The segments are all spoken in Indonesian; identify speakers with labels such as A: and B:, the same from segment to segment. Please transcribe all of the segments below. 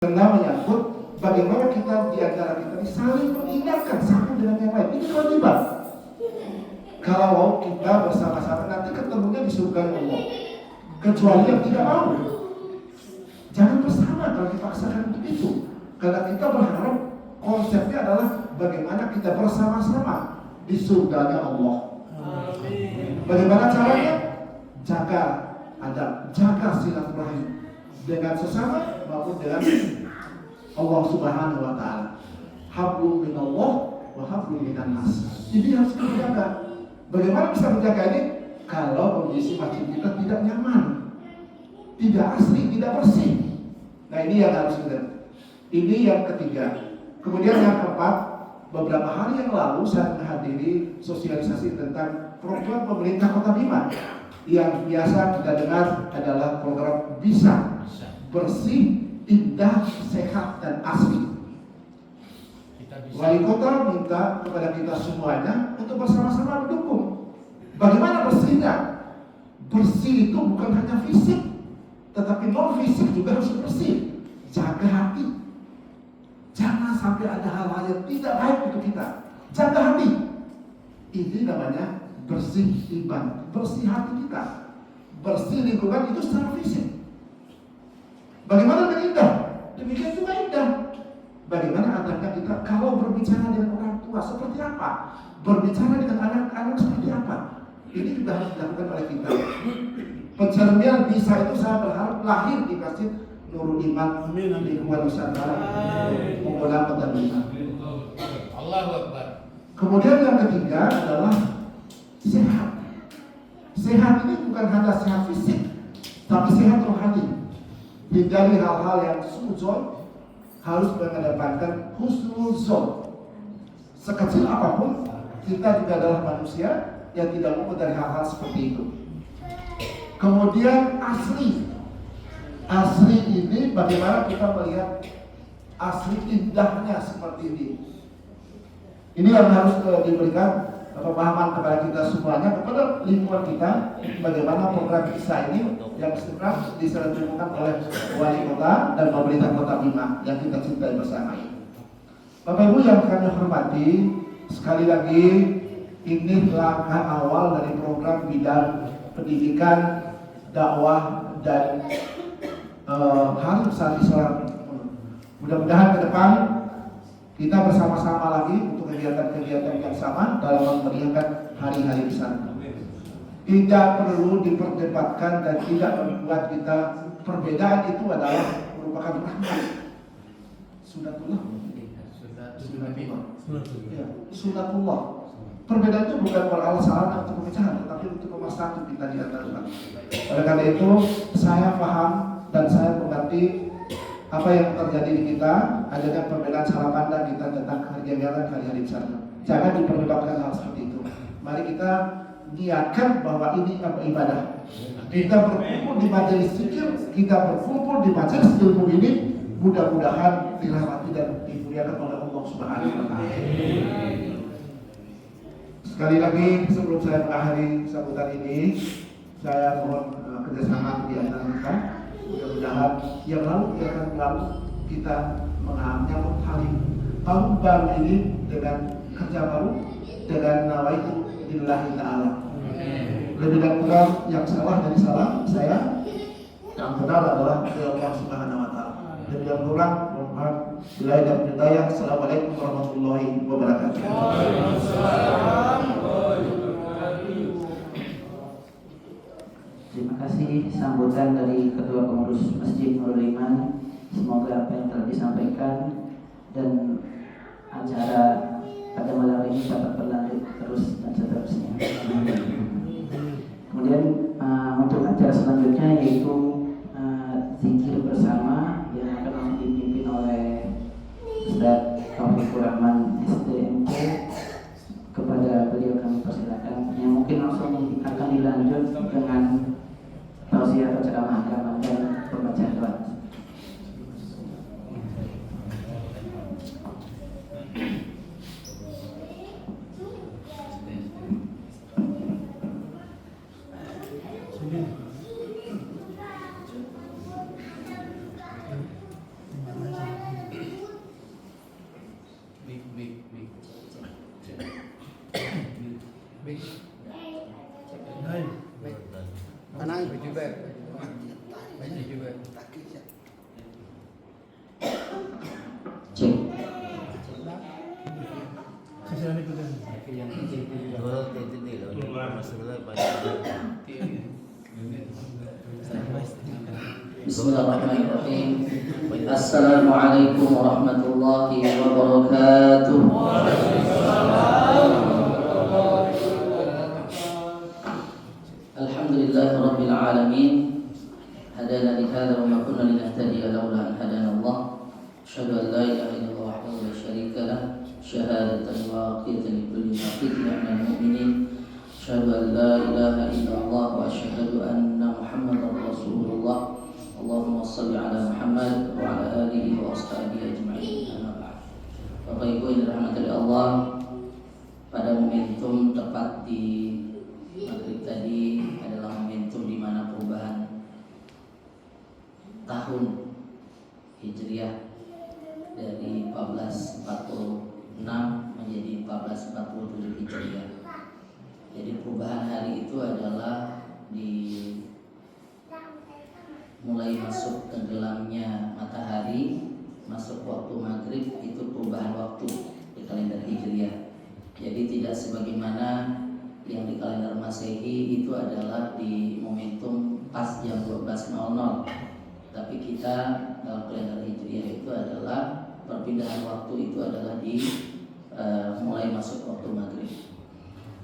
A: Karena menyangkut bagaimana kita di antara kita ini saling mengingatkan satu dengan yang lain. Ini kewajiban. Kalau kita bersama-sama nanti ketemunya di surga Allah. Kecuali yang tidak mau. Jangan bersama kalau dipaksakan untuk itu. Karena kita berharap konsepnya adalah bagaimana kita bersama-sama di surganya Allah. Amin. Bagaimana caranya? Jaga adab, jaga silaturahim dengan sesama maupun dengan Allah Subhanahu wa taala. Hablum minallah wa hablum minan nas. Jadi harus kita jaga. Bagaimana bisa menjaga ini? Kalau kondisi masjid kita tidak nyaman, tidak asri, tidak bersih. Nah, ini yang harus kita. Ini yang ketiga. Kemudian yang keempat, beberapa hari yang lalu saya menghadiri sosialisasi tentang program pemerintah Kota Bima. Yang biasa kita dengar adalah program bisa bersih, indah, sehat, dan asli. Wali kota minta kepada kita semuanya untuk bersama-sama mendukung. Bagaimana bersihnya? Bersih itu bukan hanya fisik, tetapi non fisik juga harus bersih. Jaga hati. Jangan sampai ada hal-hal yang tidak baik untuk kita. Jaga hati. Ini namanya bersih iman, bersih hati kita, bersih lingkungan itu secara fisik. Bagaimana dengan indah? Demikian juga indah. Bagaimana adabnya kita kalau berbicara dengan orang tua seperti apa? Berbicara dengan anak-anak seperti apa? Ini juga harus dilakukan oleh kita. Pencermian bisa itu saya berharap lahir di Masjid Nurul Iman di Kuala Nusantara, Pengolah Kota Bima.
B: Allahu Akbar.
A: Kemudian yang ketiga adalah sehat. Sehat ini bukan hanya sehat fisik, tapi sehat rohani. Hindari hal-hal yang suudzon, harus mengedepankan husnuzon. Sekecil apapun, kita juga adalah manusia yang tidak luput dari hal-hal seperti itu. Kemudian asli. Asli ini bagaimana kita melihat asli indahnya seperti ini. Ini yang harus diberikan pemahaman kepada kita semuanya, kepada lingkungan kita, bagaimana program kita ini yang sedang diselenggarakan oleh wali kota dan pemerintah Kota Bima yang kita cintai bersama ini. Bapak Ibu yang kami hormati, sekali lagi ini langkah awal dari program bidang pendidikan, dakwah dan hari besar Islam. Mudah-mudahan ke depan kita bersama-sama lagi untuk kegiatan-kegiatan yang sama dalam memeriahkan hari-hari besar. Tidak perlu diperdebatkan dan tidak membuat kita perbedaan itu adalah merupakan rahmat. Sunatullah. Ya, sunatullah. Perbedaan itu bukan beralasan untuk pemecahan, tetapi untuk memasang kita di antara umat. Oleh karena itu, saya paham dan saya mengerti apa yang terjadi di kita, adanya perbedaan cara pandang kita tentang kegiatan hari-hari besar. Jangan diperdebatkan hal seperti itu. Mari kita niatkan bahwa ini ibadah. Kita berkumpul di majelis zikir, kita berkumpul di majelis ilmu ini, mudah-mudahan dirahmati dan dimuliakan oleh Allah Subhanahu wa taala. Sekali lagi sebelum saya mengakhiri sambutan ini, saya mohon kerjasama di antara kita. Mudah-mudahan yang lalu kita menyambut tahun baru ini dengan kerja baru, dengan nawaitu lillahi ta'ala. Lebih dan kurang yang salah dari salah saya, yang benar adalah dari Allah Subhanahu wa taala. Lebih dan kurang mohon billahi dan hidayah. Assalamualaikum warahmatullahi wabarakatuh.
C: Terima kasih sambutan dari Ketua Pengurus Masjid Nurul Iman. Semoga apa yang telah disampaikan dan acara pada malam ini dapat berlanjut terus dan seterusnya. Kemudian untuk acara selanjutnya yaitu zikir bersama yang akan dipimpin oleh Ustaz Taufikur Rahman SDMC. Kepada beliau kami persilakan, yang mungkin langsung akan dilanjut dengan tausiah ceramah agama dan pembacaan doa. Cek. Bismillahirrahmanirrahim. Assalamualaikum warahmatullahi wabarakatuh. Alhamdulillahirabbil alamin. Hadana li hadza wa ma kunna linahtadiya laula an hadana Allah. Asyhadu an la ilaha illallah wahdahu la syarika lah. Syahadatan waqiyatan li kulli mu'minin minal mu'minin. Asyhadu an la ilaha illallah wa asyhadu anna Muhammadar Rasulullah. Allahumma shalli ala Muhammad wa ala alihi wa ashabihi ajma'in. Amma ba'd. Bapak Ibu yang dirahmati oleh Allah, pada momentum tepat di maghrib tadi adalah momentum di mana perubahan tahun Hijriah dari 1446 menjadi 1447 Hijriah. Jadi perubahan hari itu adalah di mulai masuk tenggelamnya matahari, masuk waktu maghrib, itu perubahan waktu di kalender Hijriah. Jadi tidak sebagaimana yang di kalender Masehi itu adalah di momentum pas jam 12.00. Tapi kita dalam kalender Hijriah itu adalah perpindahan waktu itu adalah di mulai masuk waktu maghrib.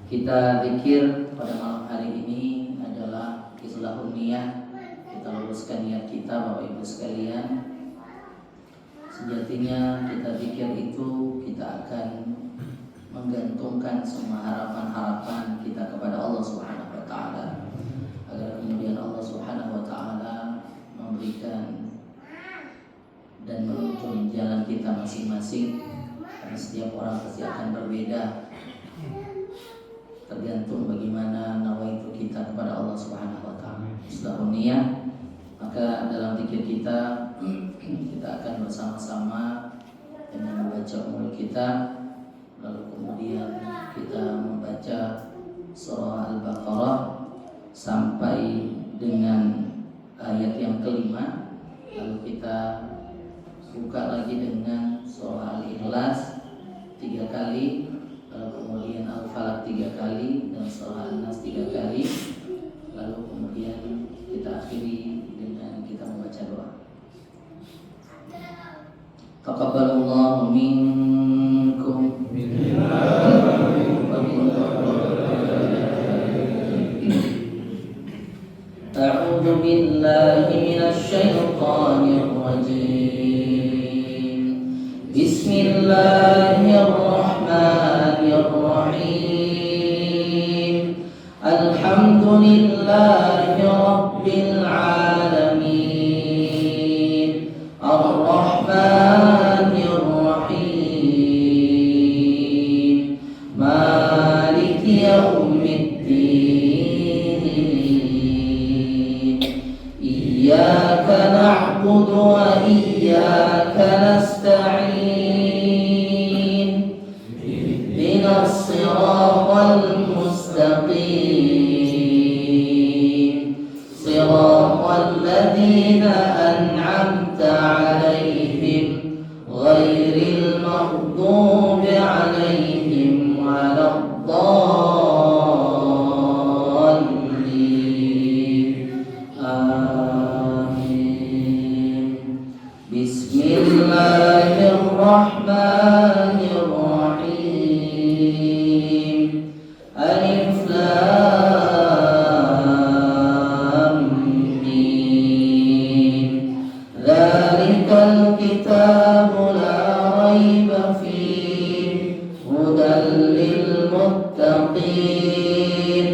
C: Kita pikir pada malam hari ini adalah islahun niyah. Kita luruskan niat kita, Bapak Ibu sekalian. Sejatinya kita pikir itu kita akan menggantungkan semua harapan-harapan kita kepada Allah Subhanahu wa taala, agar kemudian Allah Subhanahu wa taala memberikan dan menuntun jalan kita masing-masing, karena setiap orang pasti akan berbeda, tergantung bagaimana nawaitu kita kepada Allah Subhanahu wa taala. Islahun niyah. Maka dalam zikir kita akan bersama-sama dengan membaca umul kita, lalu kemudian kita membaca surah Al-Baqarah sampai dengan ayat yang kelima, lalu kita buka lagi dengan surah Al-Ikhlas 3 kali, lalu kemudian Al-Falaq 3 kali, dan surah An-Nas 3 kali, lalu kemudian kita akhiri dengan kita membaca doa. Taqabbalallahu minkum. A'udzu billahi minasy syaithanir rajim. Bismillahirrahmanirrahim. Alhamdulillahi rabbil alamin. Ar-Rahmanir Rahim. Maliki yaumiddin. Iyyaka na'budu wa iyyaka nasta'in. Ihdinas siratal mustaqim. Siratal ladzina an'amta 'alaihim ghairil maghdubi 'alaihim waladdallin. Amin. Bismillahirrahmanirrahim. Alif Lam Mim. Dzalikal kitabu la raiba fihi hudan lil muttaqin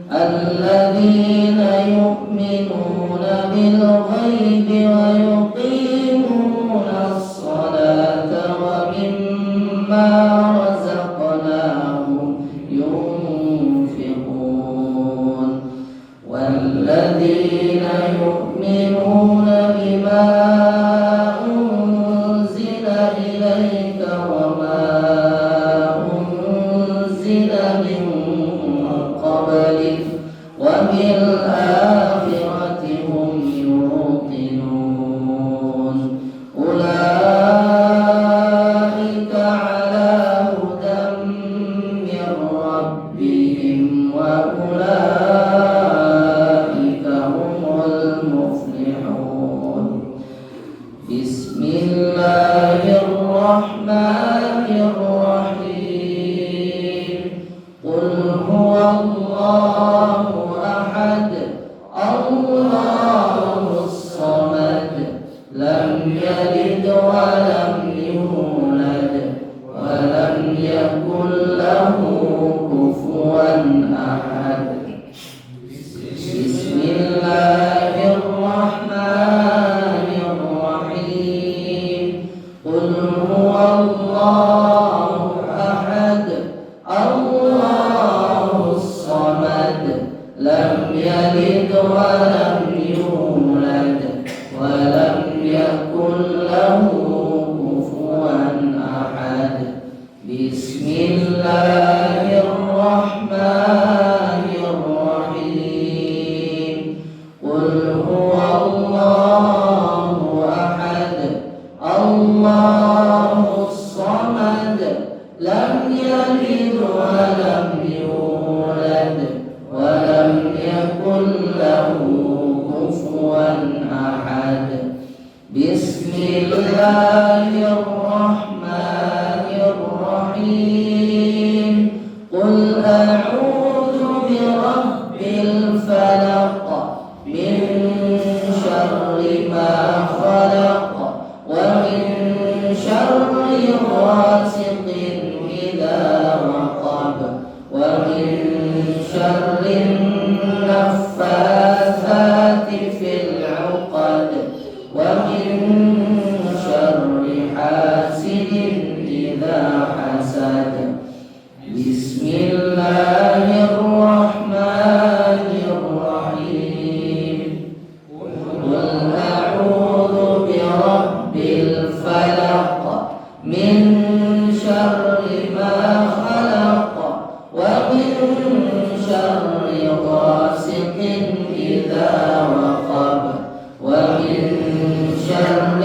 C: alladzina yu'minuna bil ghaibi wa yuqimuna as-salata wa mimma razaqnahum yunfiqun walladzina yu'minuna bima unzila ولم يولد ولم يكن له كفوا أحد. بسم الله الرحمن الرحيم. قل هو الله أحد الله الصمد لم يلد ولم يولد ولم يكن له كفوا أحد. بسم الله الرحمن الرحيم. قل هو الله أحد الله الصمد لم يلد ولم يولد ولم يكن له كفوا أحد. بسم الله الرحمن الرحيم. قل أعوذ برب الفلق من شر ما خلق ومن شر غاسق إذا وقب ومن شر النفاثات في العقد ومن شر حاسد إذا حسد. بسم الله الرحمن الرحيم. قل أعوذ برب الفلق من شر ما خلق ومن شر غاسق إذا وقب ومن شر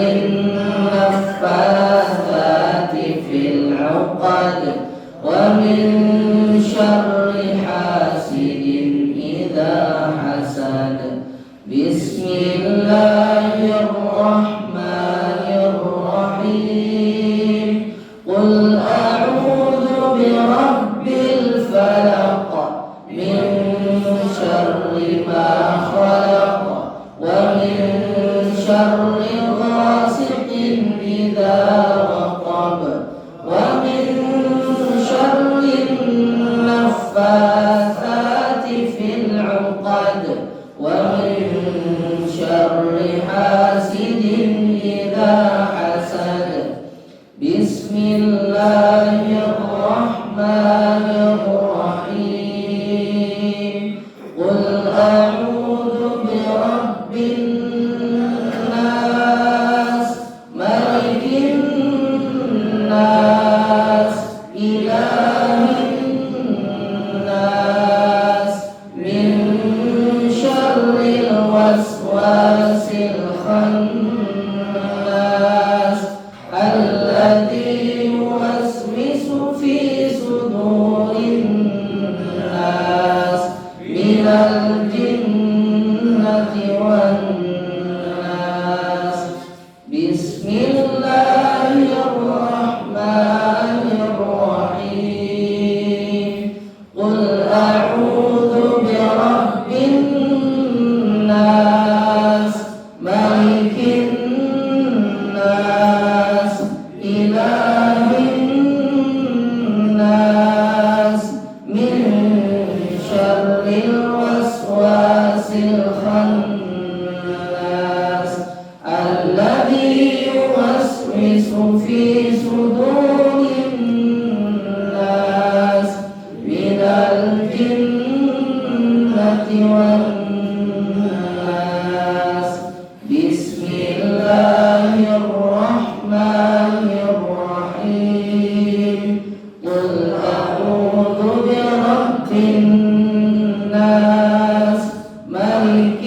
C: النفاثات في العقد ومن شر حاسد إذا حسد. بسم الله الرحمن الرحيم. قل أعوذ برب الفلق من شر ما خلق ومن شر غاسق إذا وقب ومن شر النفاثات في العقد ومن شر حاسد إذا حسد. بسم الله الرحمن الرحيم. قل أعوذ برب الناس ملك الناس إله الناس من شر الوسواس الخناس الذي يوسوس في صدور الناس من الجنة والناس. بسم الله الرحمن الرحيم. قل أعوذ برب الناس ملك الناس إله الناس من شر الوسواس الخناس الذي يوسوس في صدور الناس من الجنة والناس. بسم الله الرحمن الرحيم. قل أعوذ برب الناس ملك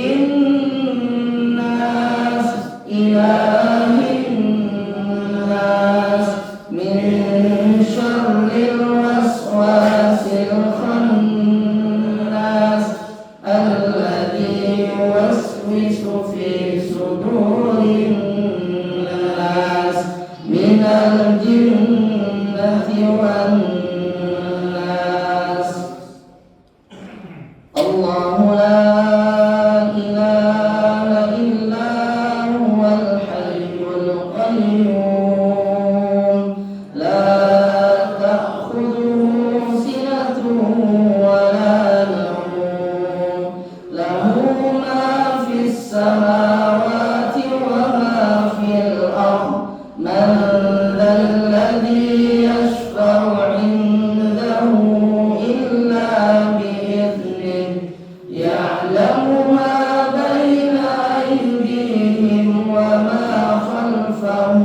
C: الناس إله الناس من شر الوسواس الخناس الذي يوسوس في صدور الناس من الجنة والناس. الله لا إله إلا هو الحي القيوم
D: ذا الذي يشفع عنده إلا بإذنه يعلم ما بين أيديهم وما خلفهم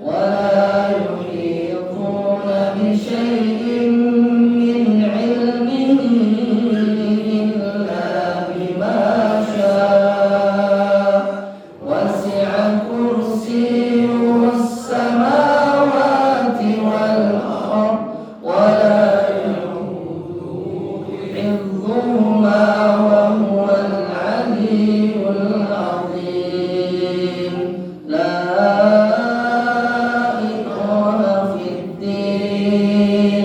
D: ولا يحيطون بشيء من علمه إلا بما شاء وسع كرسيه السماوات والأرض ولا حفظهما وهو العلي العظيم لا إكراه في الدين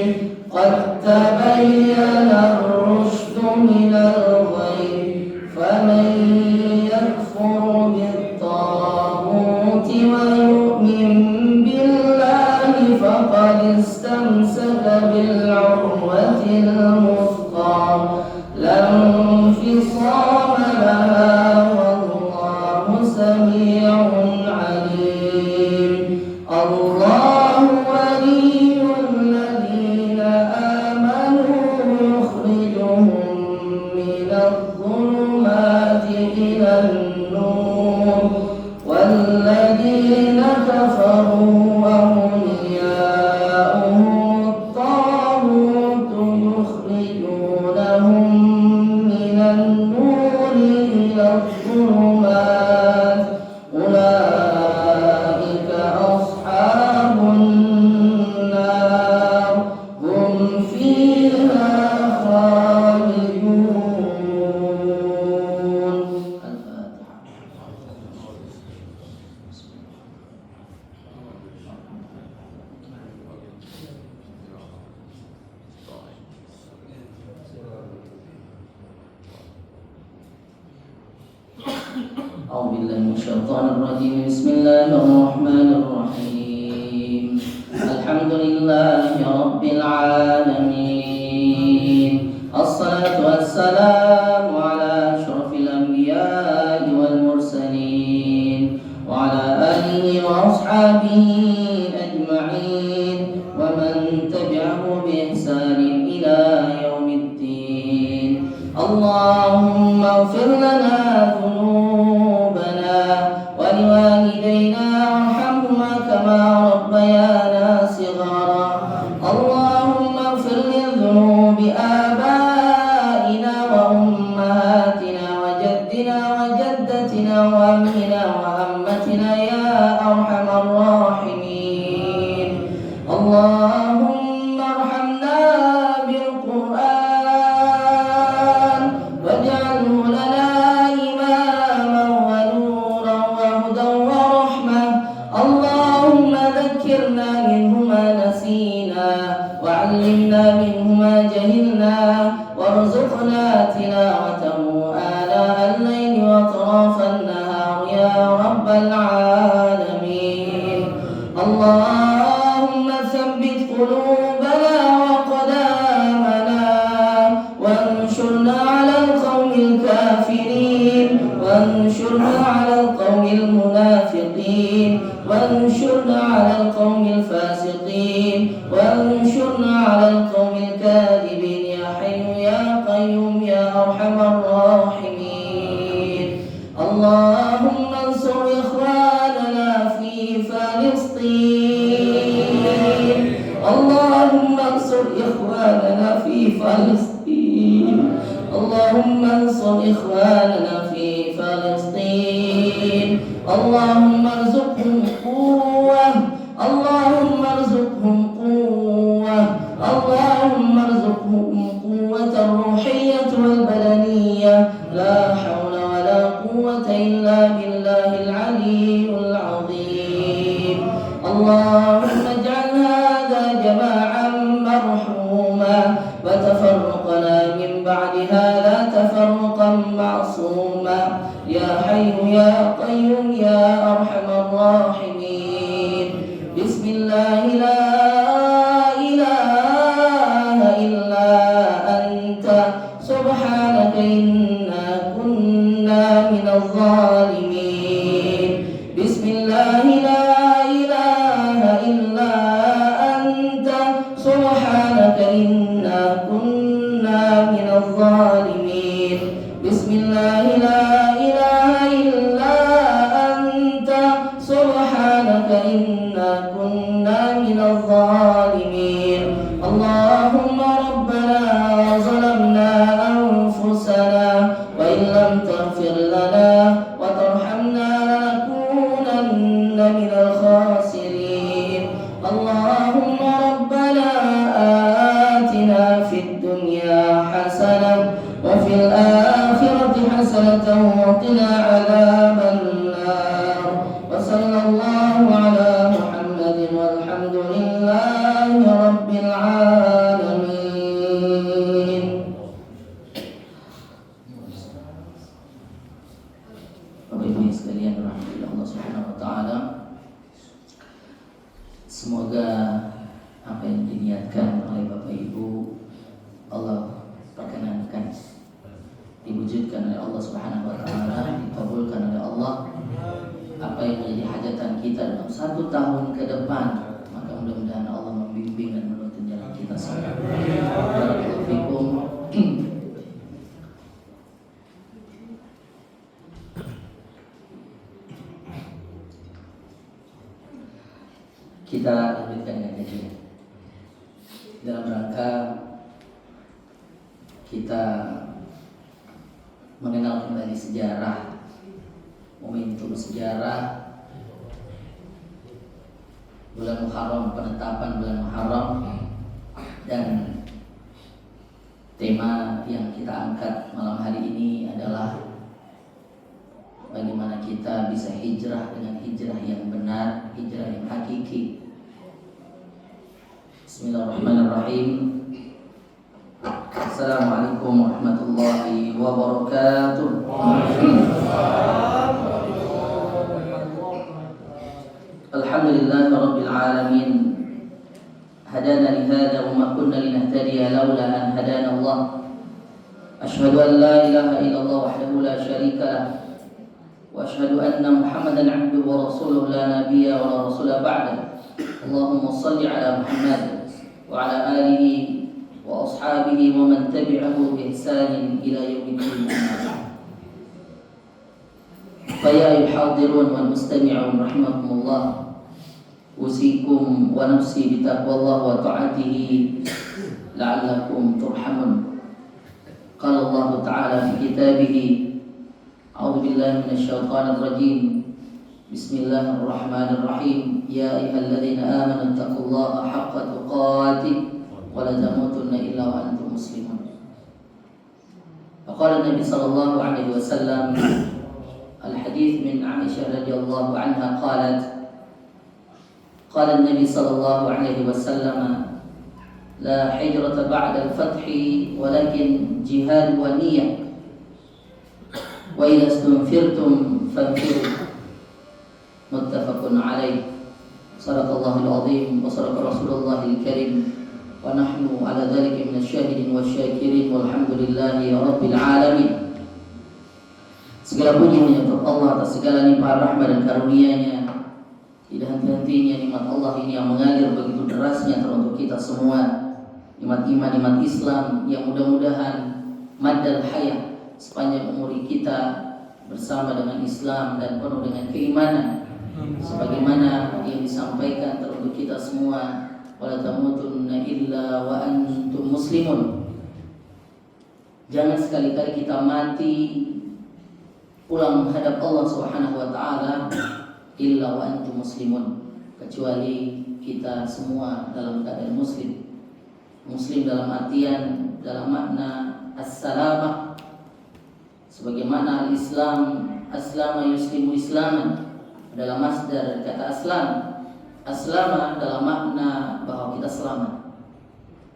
D: قد تبين الرشد من الغي فمن يكفر بالطاغوت ويؤمن بالله فقد استمسك بالعروة الوثقى لا انفصام لها والله سميع عليم الله ولي الذين آمنوا يخرجهم من الظلمات إلى النور والذين كفروا أولياؤهم الطاغوت يخرجونهم من النور إلى الظلمات أولئك أصحاب النار هم فيها خالدون. أعوذ بالله من الشيطان الرجيم بسم الله الرحمن الرحيم الحمد لله رب العالمين الصلاة والسلام على أشرف الأنبياء والمرسلين وعلى آله وأصحابه أجمعين ومن تبعه بإحسان إلى يوم الدين اللهم اغفر لنا ذنوبنا ولوالدينا وارحمهما كما ربيانا صغارا اللهم اغفر لذنوب آبائنا وأمهاتنا وجدنا وجدتنا وأمنا وأمتنا يا أرحم الراحمين اللهم ارحمنا بالقرآن واجعله لنا إماما ونورا وهدى ورحمة اللهم ذكرنا منه ما نسينا وعلمنا منه ما جهلنا وارزقنا تلاوته آلاء الليل وأطراف النهار يا رب العالمين اللهم ثبت قلوبنا وأقدامنا وانشرنا على القوم الكافرين وانشرنا على القوم المنافقين وانشرنا على القوم الفاسقين وانشرنا على القوم الكاذبين يا حي يا قيوم يا أرحم الراحمين اللهم انصر إخواننا في فلسطين اللهم انصر إخواننا في فلسطين اللهم انصر إخواننا في فلسطين اللهم ارزقهم قوة اللهم ارزقهم قوة اللهم ارزقهم قوة الروحية والبدنية لا حول ولا قوة إلا بالله العلي العظيم اللهم اجعل هذا جماعا مرحوما وتفرقنا من بعد هذا تفرقا معصوما يا حي يا قيوم يا أرحم الراحمين بسم الله لا إله إلا أنت سبحانك إنا كنا من الظالمين بسم الله لا إله إنا كنا من الظالمين اللهم ربنا ظلمنا أنفسنا وإن لم تغفر لنا وترحمنا لنكونن من الخاسرين اللهم ربنا آتنا في الدنيا حسنة وفي الآخرة حسنة وقنا عذاب النار وصلى الله على محمد والحمد لله رب العالمين. Bapak Ibu sekalian rahmatullah Allah Subhanahu wa taala. Semoga apa yang diniatkan oleh Bapak Ibu Allah perkenankan, diwujudkan oleh Allah Subhanahu wa taala, dikabulkan oleh Allah. Apa yang menjadi hajatan kita dalam 1 tahun ke depan, maka mudah-mudahan Allah membimbing dan menuntun jalan kita semua. Barakallahu fikum. Kita lanjutkan dengan kajian dalam rangka kita mengenal kembali sejarah, momentum sejarah bulan Muharram, penetapan bulan Muharram, dan tema yang kita angkat malam hari ini adalah bagaimana kita bisa hijrah dengan hijrah yang benar, hijrah yang hakiki. Bismillahirrahmanirrahim. Assalamualaikum warahmatullahi wabarakatuh. Alhamdulillahi rabbil alamin. Hadana li hadza wa ma kunna linahtadiya laula an hadana Allah. Asyhadu an la ilaha illallah wahdahu la syarika lah. Wa asyhadu anna Muhammadan 'abduhu wa rasuluhu la nabiyya wa la rasula ba'da. Allahumma shalli 'ala Muhammad wa 'ala alihi wa ashabihi wa man tabi'ahu bi ihsanin ila yaumiddin. Fa ya ayyuhal-hadirun wal mustami'un rahimakumullah. Usikum wa nafsi bi taqwallah wa ta'atihi la'allakum turhamun. Qala Allah ta'ala fi kitabihi a'udzu billahi minasy syaithanir rajim. Bismillahirrahmanirrahim. Ya ayyuhalladzina amanu taqullaha haqqa tuqatih wa la tamutunna illa wa antum muslimun. Faqala Nabi sallallahu alaihi wasallam al-hadits min Aisyah radhiyallahu anha qalat qala an-nabi sallallahu alaihi wasallam la hijrata ba'da al-fathi walakin jihad wa niyyah wa idza istunfirtum fanfiru. Muttafaqun alaih. Sadaqallahul azim wa sadaqa rasulullahil karim wa nahnu ala dzalika minasyahidin wasyakirin walhamdulillahi rabbil alamin. Segala puji hanya untuk Allah atas segala limpahan rahmat dan karunia-Nya. Tidak henti-hentinya nikmat Allah ini yang mengalir begitu derasnya teruntuk kita semua. Nikmat iman, nikmat Islam yang mudah-mudahan maddal hayat sepanjang umur kita bersama dengan Islam dan penuh dengan keimanan. Sebagaimana yang disampaikan teruntuk kita semua, wala tamutunna illa wa antum muslimun. Jangan sekali-kali kita mati pulang menghadap Allah Subhanahu wa taala illa wa antum muslimun, kecuali kita semua dalam keadaan muslim. Muslim dalam artian, dalam makna as-salamah. Sebagaimana al-Islam, aslama yuslimu islaman, adalah masdar kata aslam. Aslama dalam makna bahwa kita selamat.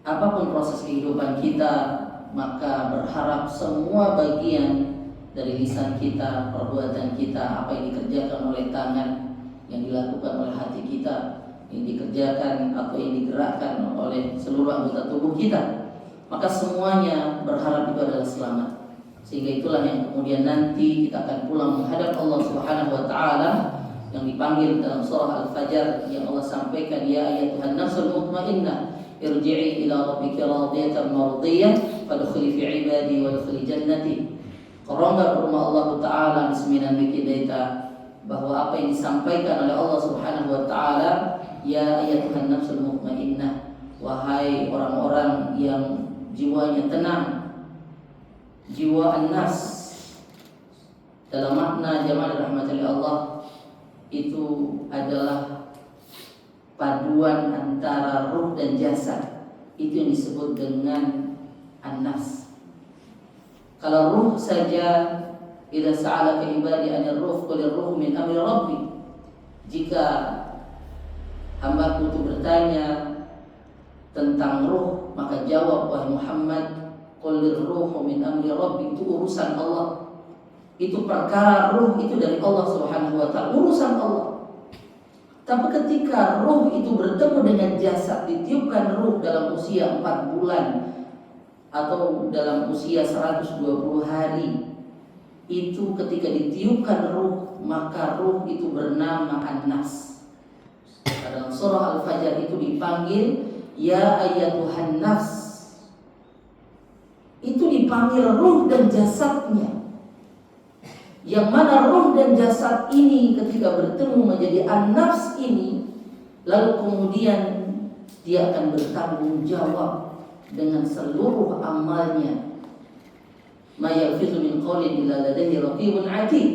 D: Apapun proses kehidupan kita, maka berharap semua bagian dari lisan kita, perbuatan kita, apa yang dikerjakan oleh tangan, yang dilakukan oleh hati kita, yang dikerjakan atau yang digerakkan oleh seluruh anggota tubuh kita, maka semuanya berharap itu adalah selamat. Sehingga itulah yang kemudian nanti kita akan pulang menghadap Allah Subhanahu wa taala, yang dipanggil dalam surah Al-Fajr yang Allah sampaikan, ya ayyatuhan nafsul mutmainnah irji'i ila rabbika radiyatan mardiyah fadkhuli fi ibadi wadkhuli jannati. Korongga ke rumah Allah taala bisminan bikidaita bahwa apa yang disampaikan oleh Allah Subhanahu wa taala, ya ayyatuhan nafsul mutmainnah, wahai orang-orang yang jiwanya tenang, jiwa an-nafs dalam makna jamaah rahmatil Allah itu adalah paduan antara ruh dan jasad. Itu yang disebut dengan an-nafs. Kalau ruh saja, idza sa'alaka ibadi anir ruh qul ruh min amri rabbi. Jika hambaku itu bertanya tentang ruh, maka jawab wahai Muhammad, qul ruh min amri rabbi, itu urusan Allah. Itu perkara ruh itu dari Allah Subhanahu wa taala, urusan Allah. Tapi ketika ruh itu bertemu dengan jasad, ditiupkan ruh dalam usia 4 bulan atau dalam usia 120 hari, itu ketika ditiupkan ruh, maka ruh itu bernama an-nafs. Dalam surah Al-Fajr itu dipanggil ya ayyatuhan nafs. Itu dipanggil ruh dan jasadnya. Yang mana ruh dan jasad ini ketika bertemu menjadi an-nafs ini, lalu kemudian dia akan bertanggung jawab dengan seluruh amalnya. Ma yalfizu min qawlin illa ladayhi raqibun 'atid.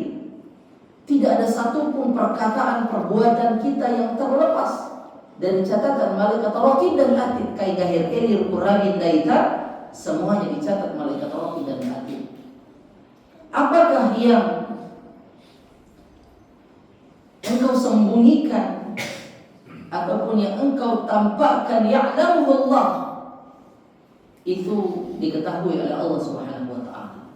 D: Tidak ada satupun perkataan perbuatan kita yang terlepas dari catatan malaikat raqib dan 'atid. Kai gahir kelir qurabin daita, semuanya dicatat malaikat raqib dan 'atid. Apakah yang engkau sembunyikan ataupun yang engkau tampakkan, ya'lamuhu Allah, itu diketahui oleh Allah Subhanahu wa taala.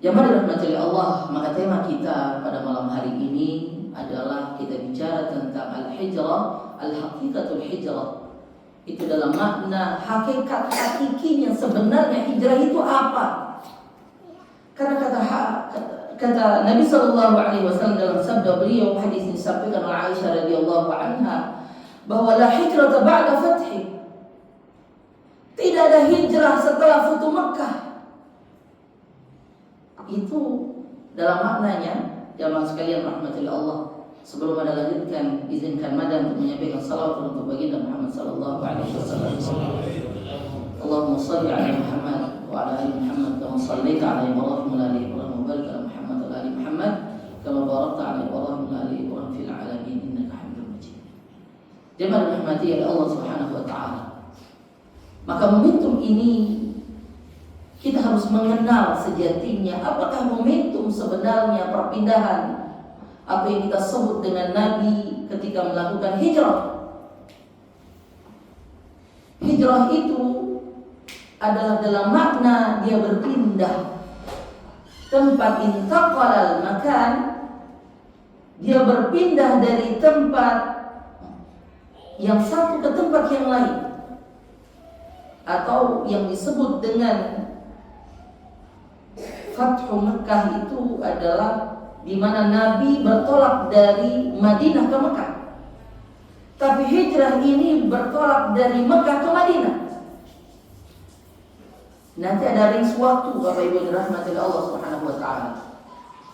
D: Jamaah dirahmati Allah, maka tema kita pada malam hari ini adalah kita bicara tentang al-hijrah, al-haqiqatul hijrah. Itu dalam makna hakikat hakikinya sebenarnya hijrah itu apa? Karena kata Nabi sallallahu alaihi wasallam dalam sabda beliau, hadis yang disampaikan oleh Aisyah radhiyallahu anha, bahwa la hijrata ba'da fathi. Tidak ada hijrah setelah Futuh Makkah. Itu dalam maknanya, jamaah sekalian rahmatullahi Allah. Sebelum Anda lanjutkan, izinkan Madan untuk menyampaikan salawat untuk baginda Muhammad sallallahu alaihi wasallam. Allahumma shalli ala Muhammad wa ala ali Muhammad kama shallaita ala Ibrahim wa ala ali Ibrahim wa barik ala Muhammad wa ala ali Muhammad kama barakta ala Ibrahim wa ala ali Ibrahim fil alamin innaka Hamidum Majid. Jamaah rahmati Allah Subhanahu wa taala. Maka momentum ini kita harus mengenal sejatinya apakah momentum sebenarnya perpindahan apa yang kita sebut dengan Nabi ketika melakukan hijrah. Hijrah itu adalah dalam makna dia berpindah tempat, intaqalal makan, dia berpindah dari tempat yang satu ke tempat yang lain, atau yang disebut dengan Fathu Mekah itu adalah di mana Nabi bertolak dari Madinah ke Mekah. Tapi hijrah ini bertolak dari Mekah ke Madinah. Nanti ada range waktu Bapak Ibu dirahmati Allah Subhanahu wa taala.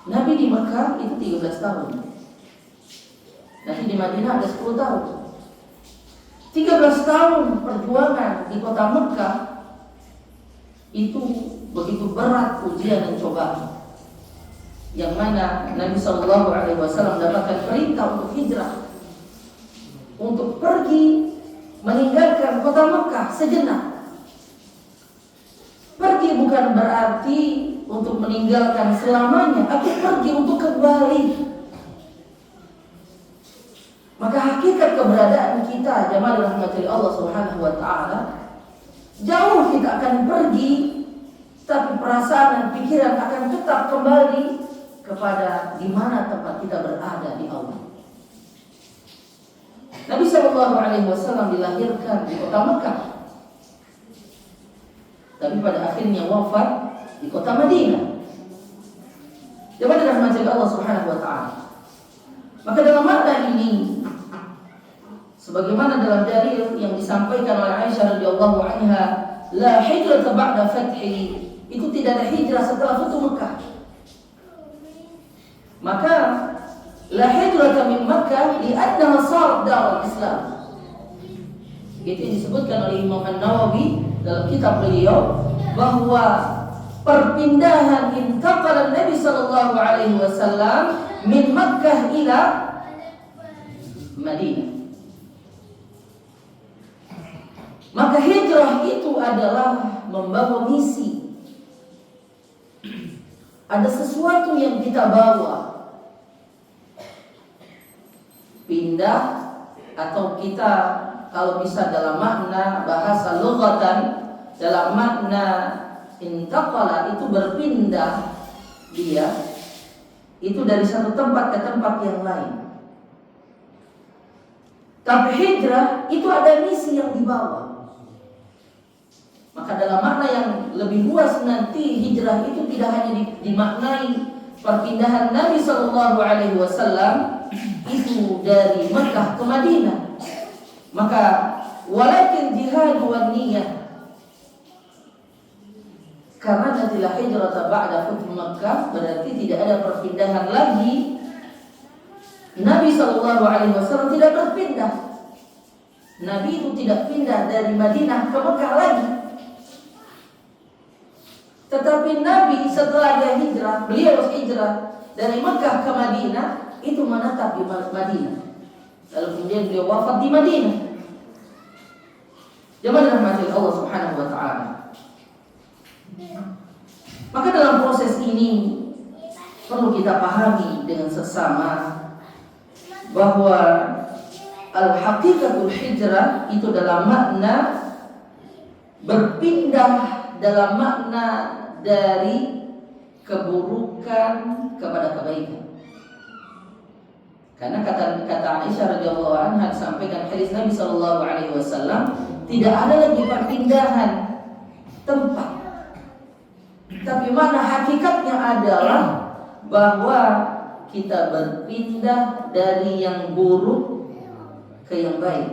D: Nabi di Mekah itu 13 tahun. Nabi di Madinah ada 10 tahun. 13 tahun perjuangan di kota Mekah itu begitu berat ujian dan cobaan. Yang mana Nabi sallallahu alaihi wasallam mendapatkan perintah untuk hijrah, untuk pergi meninggalkan kota Mekah sejenak. Pergi bukan berarti untuk meninggalkan selamanya, tapi pergi untuk kembali. Maka hakikat keberadaan kita, jamaah rahmatil Allah Subhanahu wa taala, jauh kita akan pergi, tapi perasaan dan pikiran akan tetap kembali kepada di mana tempat kita berada di Allah. Nabi sallallahu alaihi wasallam dilahirkan di kota Mekah, tapi pada akhirnya wafat di kota Madinah. Jemaah dirahmati Allah Subhanahu wa taala. Maka dalam makna ini, sebagaimana dalam dalil yang disampaikan oleh Aisyah radhiyallahu anha, la hijrah ba'da fathi, itu tidak ada hijrah setelah Futuh Mekah. Maka la hijrata min Makkah li'annaha sarat darul Islam. Itu yang disebutkan oleh Imam An-Nawawi dalam kitab beliau, bahwa perpindahan intaqala Nabi sallallahu alaihi wasallam min Makkah ila Madinah. Maka hijrah itu adalah membawa misi. Ada sesuatu yang kita bawa. Pindah, atau kita kalau bisa dalam makna bahasa lughatan, dalam makna intaqala itu berpindah dia itu dari satu tempat ke tempat yang lain. Tapi hijrah itu ada misi yang dibawa. Maka dalam makna yang lebih luas nanti, hijrah itu tidak hanya dimaknai perpindahan Nabi Shallallahu Alaihi Wasallam itu dari Mekah ke Madinah. Maka walakin jihad wan niyah, karena nantilah hijrah ba'da Fath Makkah, berarti tidak ada perpindahan lagi. Nabi Shallallahu Alaihi Wasallam tidak berpindah. Nabi itu tidak pindah dari Madinah ke Mekah lagi. Tetapi Nabi setelah dia hijrah, beliau hijrah dari Mekah ke Madinah, itu menetap di Madinah. Lalu kemudian beliau wafat di Madinah. Jemaah dirahmati Allah Subhanahu wa taala. Maka dalam proses ini perlu kita pahami dengan sesama bahwa al-haqiqatul hijrah itu dalam makna berpindah, dalam makna dari keburukan kepada kebaikan. Karena kata Aisyah radhiyallahu anha disampaikan hadis Nabi sallallahu alaihi wasallam, tidak ada lagi perpindahan tempat. Tapi mana hakikatnya adalah bahwa kita berpindah dari yang buruk ke yang baik.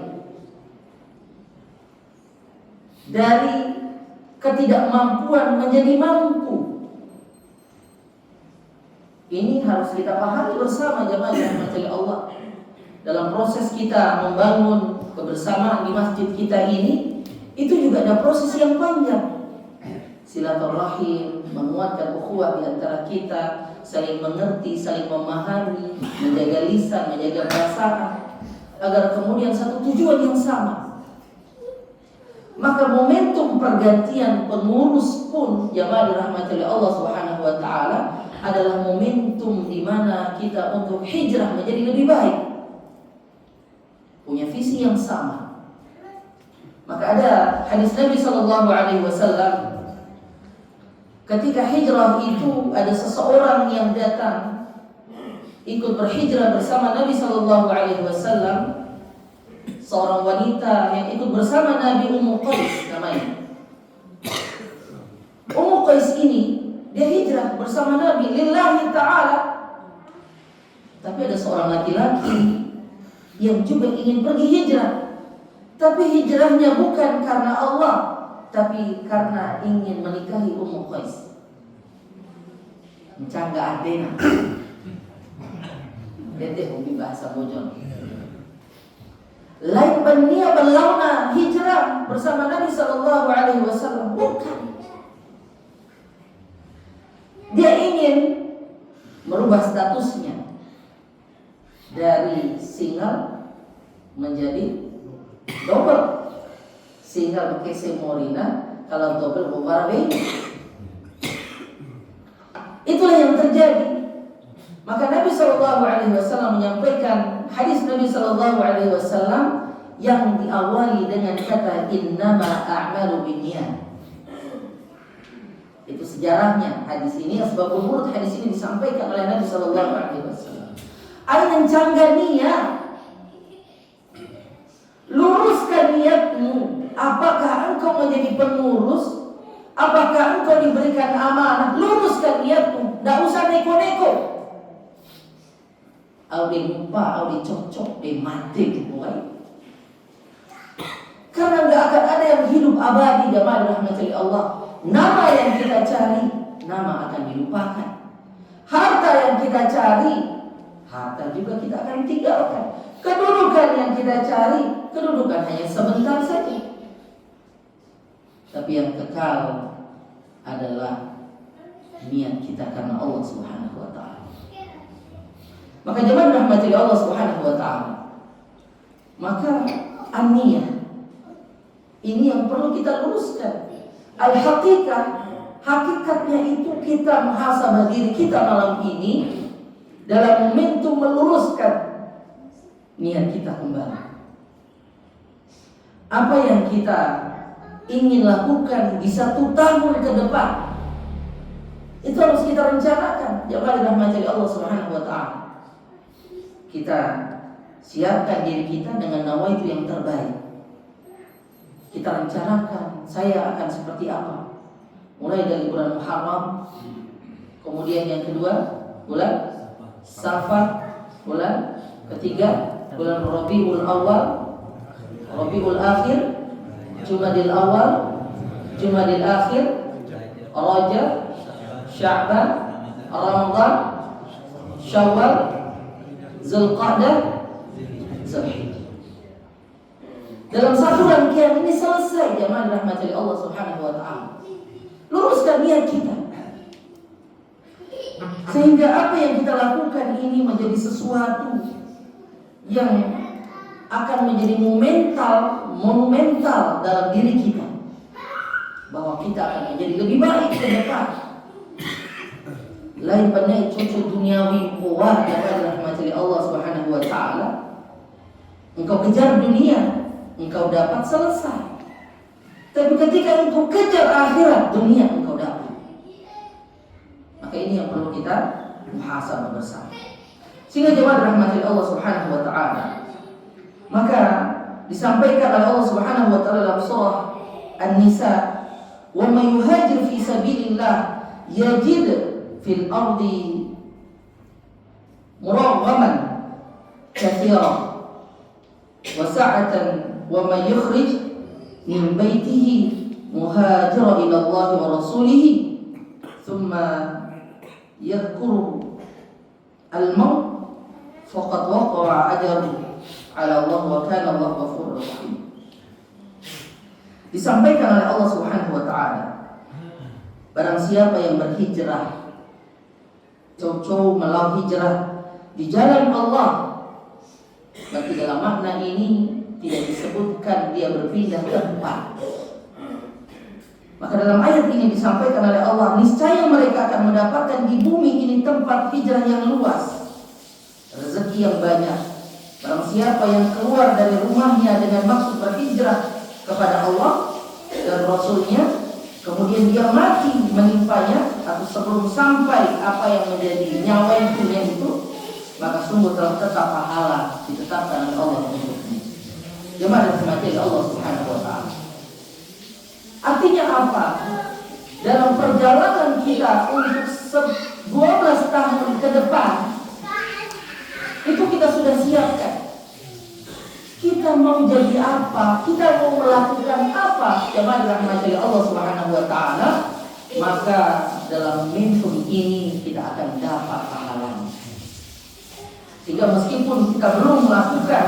D: Dari ketidakmampuan menjadi mampu. Ini harus kita pahami bersama jemaah rahmati Allah. Dalam proses kita membangun kebersamaan di masjid kita ini, itu juga ada proses yang panjang. Silaturahim, menguatkan ukhuwah di antara kita, saling mengerti, saling memahami, menjaga lisan, menjaga perasaan, agar kemudian satu tujuan yang sama. Maka momentum pergantian pengurus pun jamaah dirahmati Allah Subhanahu wa taala adalah momentum di mana kita untuk hijrah menjadi lebih baik. Punya visi yang sama. Maka ada hadis Nabi sallallahu alaihi wasallam, ketika hijrah itu ada seseorang yang datang ikut berhijrah bersama Nabi sallallahu alaihi wasallam. Seorang wanita yang ikut bersama Nabi, Ummu Qais namanya. Ummu Qais ini dia hijrah bersama Nabi lillahi ta'ala. Tapi ada seorang laki-laki yang juga ingin pergi hijrah. Tapi hijrahnya bukan karena Allah, tapi karena ingin menikahi Ummu Qais. Mencangga adena. Dede umi bahasa bojong. Lain berniat berlauna hijrah bersama Nabi sallallahu alaihi wasallam, bukan. Dia ingin merubah statusnya dari single menjadi double. Single pakai morina, kalau double barabe. Itulah yang terjadi. Maka Nabi sallallahu alaihi wasallam menyampaikan hadis Nabi sallallahu alaihi wasallam yang diawali dengan kata innama a'malu binniyat. Itu sejarahnya hadis ini, asbabul wurud hadis ini disampaikan oleh Nabi sallallahu alaihi wasallam. Aina jangga niat. Luruskan niatmu. Apakah engkau menjadi pengurus? Apakah engkau diberikan amanah? Luruskan niatmu. Tidak usah neko-neko. Aude lupa, aude cocok, de mati mulai. Karena nggak akan ada yang hidup abadi jemaah rahmati Allah. Nama yang kita cari, nama akan dilupakan. Harta yang kita cari, harta juga kita akan tinggalkan. Kedudukan yang kita cari, kedudukan hanya sebentar saja. Tapi yang kekal adalah niat kita karena Allah Subhanahu wa taala. Maka jemaah rahmati Allah Subhanahu wa taala, maka an-niyah ini yang perlu kita luruskan. Al-haqiqah, hakikatnya itu kita muhasabah diri kita malam ini dalam momentum meluruskan niat kita kembali. Apa yang kita ingin lakukan di 1 tahun ke depan, itu harus kita rencanakan. Jemaah dirahmati Allah Subhanahu wa taala. Kita siapkan diri kita dengan nawaitu yang terbaik. Kita rencanakan saya akan seperti apa. Mulai dari bulan Muharram, kemudian yang kedua bulan Safar, bulan ketiga bulan Rabiul Awal, Rabiul Akhir, Jumadil Awal, Jumadil Akhir, Rajab, Sya'ban, Ramadan, Syawal, Zulqa'dah, Zulhijjah. Dalam 1 rangkaian ini selesai jemaah rahmati Allah Subhanahu wa taala. Luruskan niat kita, sehingga apa yang kita lakukan ini menjadi sesuatu yang akan menjadi monumental dalam diri kita, bahwa kita akan menjadi lebih baik ke depan. Lain pada cucu duniawi kuat yang rahmati Allah Subhanahu wa taala. Engkau kejar dunia, engkau dapat selesai. Tapi ketika engkau kejar akhirat, dunia engkau dapat. Maka ini yang perlu kita muhasabah bersama. Sehingga jemaah rahmati Allah Subhanahu wa taala, maka disampaikan oleh Allah Subhanahu wa taala dalam surah An-Nisa, "Wa may yuhajir fi sabilillah yajid fil ardi muraghaman katsiran wa sa'atan wa may yukhrij min baitihi muhajira ila Allah wa rasulih thumma yadhkuru al-maut faqad waqa'a ajruhu ala Allah wa kana Allah ghafurur rahim." Disampaikan oleh Allah Subhanahu wa taala, barang siapa yang berhijrah, jauh-jauh melakukan hijrah di jalan Allah, berarti dalam makna ini tidak disebutkan dia berpindah tempat. Maka dalam ayat ini disampaikan oleh Allah, niscaya mereka akan mendapatkan di bumi ini tempat hijrah yang luas, rezeki yang banyak. Barang siapa yang keluar dari rumahnya dengan maksud berhijrah kepada Allah dan Rasulnya, kemudian dia mati menimpanya atau sebelum sampai apa yang menjadi nyawa yang punya itu, maka sungguh telah tetap pahala ditetapkan oleh Allah untuknya. Jemaah rahmati Allah Subhanahu wa taala. Artinya apa? Dalam perjalanan kita untuk 12 tahun ke depan, itu kita sudah siapkan. Kita mau jadi apa? Kita mau melakukan apa? Jemaah rahmati Allah Subhanahu wa taala. Maka dalam momentum ini kita akan dapat pahalanya. Sehingga meskipun kita belum melakukan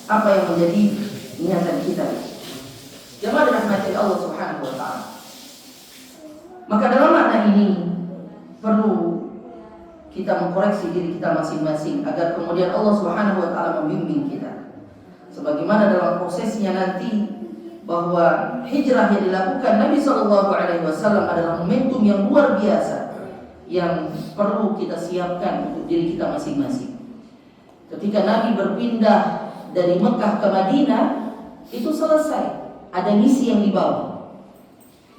D: apa yang menjadi niatan kita, jemaah rahmati Allah Subhanahu wa taala, maka dalam makna ini perlu kita mengkoreksi diri kita masing-masing agar kemudian Allah Subhanahu wa taala membimbing kita. Sebagaimana dalam prosesnya nanti, bahwa hijrah yang dilakukan Nabi SAW adalah momentum yang luar biasa yang perlu kita siapkan untuk diri kita masing-masing. Ketika Nabi berpindah dari Mekah ke Madinah, itu selesai, ada misi yang dibawa.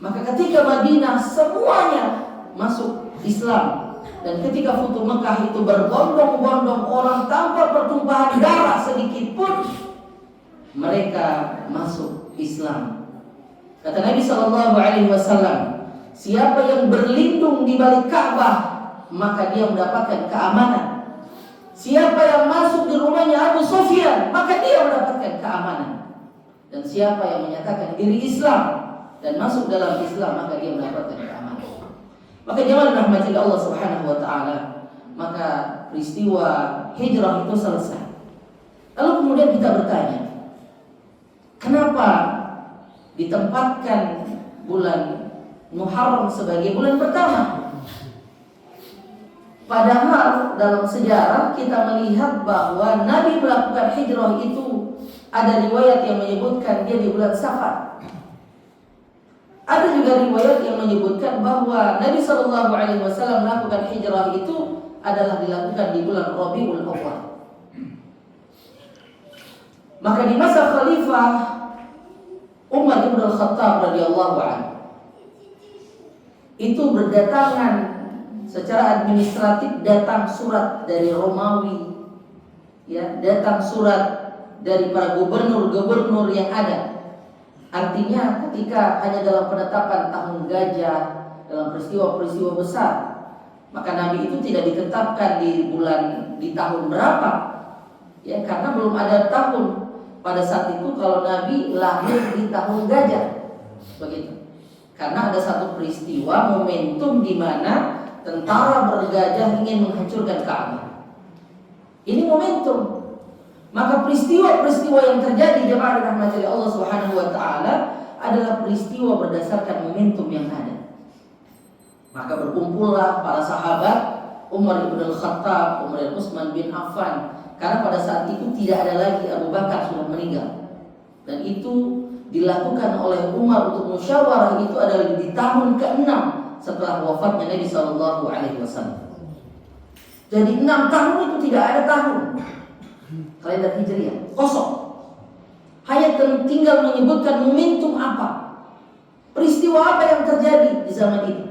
D: Maka ketika Madinah semuanya masuk Islam, dan ketika Futuh Mekah itu berbondong-bondong orang tanpa pertumpahan darah sedikit pun, mereka masuk Islam. Kata Nabi SAW, siapa yang berlindung di balik Ka'bah, maka dia mendapatkan keamanan. Siapa yang masuk di rumahnya Abu Sufyan, maka dia mendapatkan keamanan. Dan siapa yang menyatakan diri Islam dan masuk dalam Islam, maka dia mendapatkan keamanan. Maka jemaah rahmati Allah Subhanahu wa taala, maka peristiwa hijrah itu selesai. Lalu kemudian kita bertanya, kenapa ditempatkan bulan Muharram sebagai bulan pertama? Padahal dalam sejarah kita melihat bahwa Nabi melakukan hijrah itu ada riwayat yang menyebutkan dia di bulan Safar. Ada juga riwayat yang menyebutkan bahwa Nabi SAW melakukan hijrah itu adalah dilakukan di bulan Rabiul Awwal. Maka di masa Khalifah Umar bin Al-Khattab radhiyallahu anhu itu berdatangan secara administratif, datang surat dari Romawi, ya, datang surat dari para gubernur-gubernur yang ada. Artinya ketika hanya dalam penetapan tahun gajah, dalam peristiwa-peristiwa besar, maka Nabi itu tidak ditetapkan di tahun berapa, ya, karena belum ada tahun pada saat itu kalau Nabi lahir di tahun gajah, begitu. Karena ada satu peristiwa momentum di mana tentara bergajah ingin menghancurkan Ka'bah. Ini momentum. Maka peristiwa-peristiwa yang terjadi jemaah dirahmati Allah Subhanahu wa taala adalah peristiwa berdasarkan momentum yang ada. Maka berkumpullah para sahabat Umar bin Al-Khattab, Umar bin Utsman bin Affan, karena pada saat itu tidak ada lagi Abu Bakar, sudah meninggal. Dan itu dilakukan oleh Umar untuk musyawarah itu adalah di tahun ke-6 setelah wafatnya Nabi SAW. Jadi 6 tahun itu tidak ada tahun kalender Hijriah, kosong. Hanya tinggal menyebutkan momentum apa, peristiwa apa yang terjadi di zaman ini.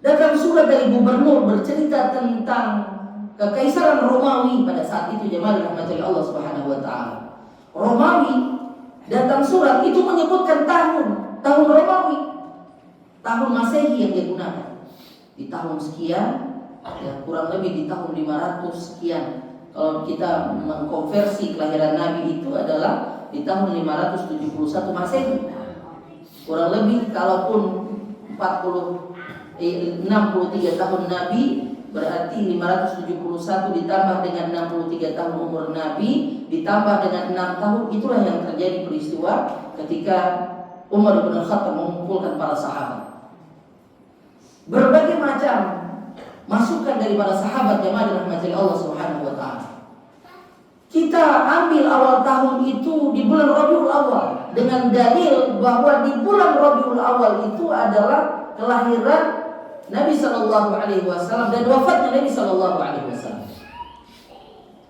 D: Datang surat dari gubernur bercerita tentang kekaisaran Romawi pada saat itu, jemaah dirahmati Allah Subhanahu wa taala. Romawi datang surat itu menyebutkan tahun Romawi, tahun Masehi yang digunakan di tahun sekian, ya, kurang lebih di tahun 500 sekian. Kalau kita mengkonversi kelahiran Nabi itu adalah di tahun 571 Masehi. Kurang lebih kalaupun 63 tahun Nabi, berarti 571 ditambah dengan 63 tahun umur Nabi ditambah dengan 6 tahun, itulah yang terjadi peristiwa ketika Umar bin Khattab mengumpulkan para sahabat. Berbagai macam masukan dari para sahabat jemaah dirahmati Allah Subhanahu wa taala. Kita ambil awal tahun itu di bulan Rabiul Awal dengan dalil bahwa di bulan Rabiul Awal itu adalah kelahiran Nabi sallallahu alaihi wasallam dan wafatnya Nabi sallallahu alaihi wasallam.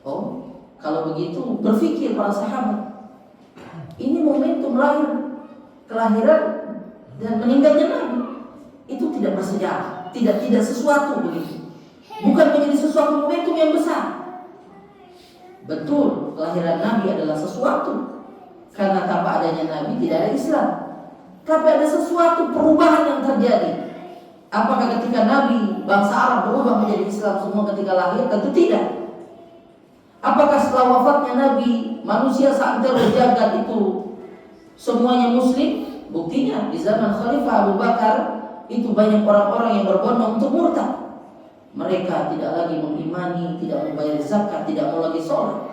D: Oh, kalau begitu berpikir para sahabat, ini momentum lahir, kelahiran dan meninggalnya Nabi. Itu tidak bersejarah, tidak sesuatu begitu. Bukan menjadi sesuatu momentum yang besar. Betul, kelahiran Nabi adalah sesuatu, karena tanpa adanya Nabi tidak ada Islam. Tapi ada sesuatu perubahan yang terjadi. Apakah ketika Nabi bangsa Arab berubah menjadi Islam semua ketika lahir? Tentu tidak. Apakah setelah wafatnya Nabi manusia seantero jagat itu semuanya Muslim? Buktinya di zaman Khalifah Abu Bakar itu banyak orang-orang yang berbondong untuk murtad. Mereka tidak lagi mengimani, tidak membayar zakat, tidak mau lagi sholat.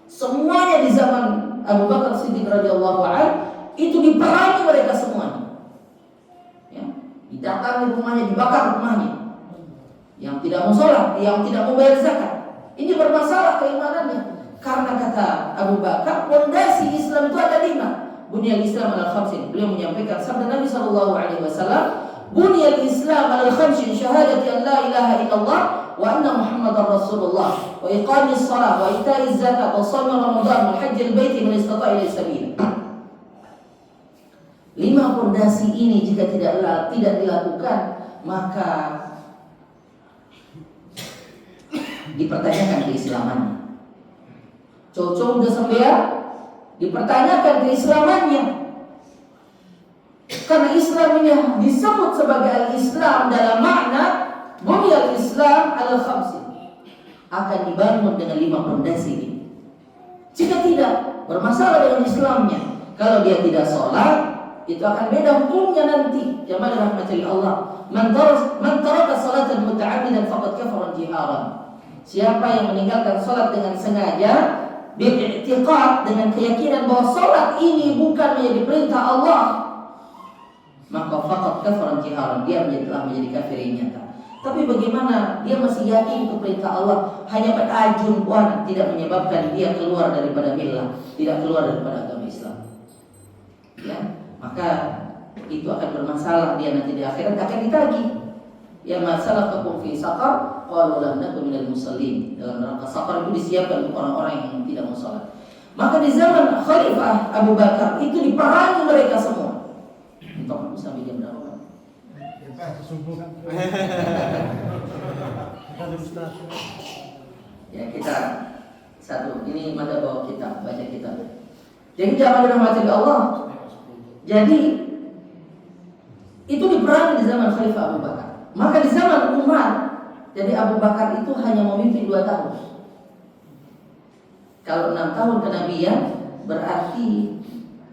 D: Semuanya di zaman Abu Bakar Siddiq radhiyallahu anhu itu diperangi mereka semuanya. Ya, didatangi rumahnya, dibakar rumahnya. Yang tidak mau sholat, yang tidak mau bayar zakat, ini bermasalah keimanannya. Karena kata Abu Bakar, fondasi Islam itu ada 5. Bunyal Islam ala khamsin. Beliau menyampaikan sabda Nabi SAW. Bunyal Islam ala khamsin, syahadati an la ilaha illallah wa anna Muhammadar Rasulullah wa iqamis shalah wa ita'iz zakat wa shaum Ramadan wa hajjil baiti man istata'a ilaihi sabila. 5 fondasi ini jika tidak dilakukan, maka dipertanyakan keislamannya. Cocok udah sampai dipertanyakan keislamannya. Karena Islam ini disebut sebagai al-Islam dalam makna bunyal Islam al-khamsin, akan dibangun dengan 5 fondasi ini. Jika tidak, bermasalah dengan Islamnya. Kalau dia tidak sholat, itu akan beda hukumnya nanti. Jamaah dirahmati Allah. Man taraka salatan muta'ammidan faqad kafara jiharan. Siapa yang meninggalkan salat dengan sengaja, bil-i'tiqad, dengan keyakinan bahwa salat ini bukan menjadi perintah Allah, maka faqad kafara jiharan, dia telah menjadi kafir yang nyata. Tapi bagaimana dia masih yakin ke perintah Allah, hanya berajun puan, tidak menyebabkan dia keluar daripada millah, tidak keluar daripada agama Islam. Ya, maka itu akan bermasalah dia nanti di akhirat, akan ditagih. Ya masalah kekum fi saqar, qalu lam nakum minal musallin. Dalam neraka saqar itu disiapkan untuk orang-orang yang tidak mau salat. Maka di zaman Khalifah Abu Bakar itu diperangi mereka semua. Untuk sampai jam berapa? Ya kita satu ini mada bawa kitab, baca kitab. Jadi jangan dirahmati Allah. Jadi itu diperangi di zaman Khalifah Abu Bakar. Maka di zaman Umar, jadi Abu Bakar itu hanya memimpin 2 tahun. Kalau 6 tahun kenabian, berarti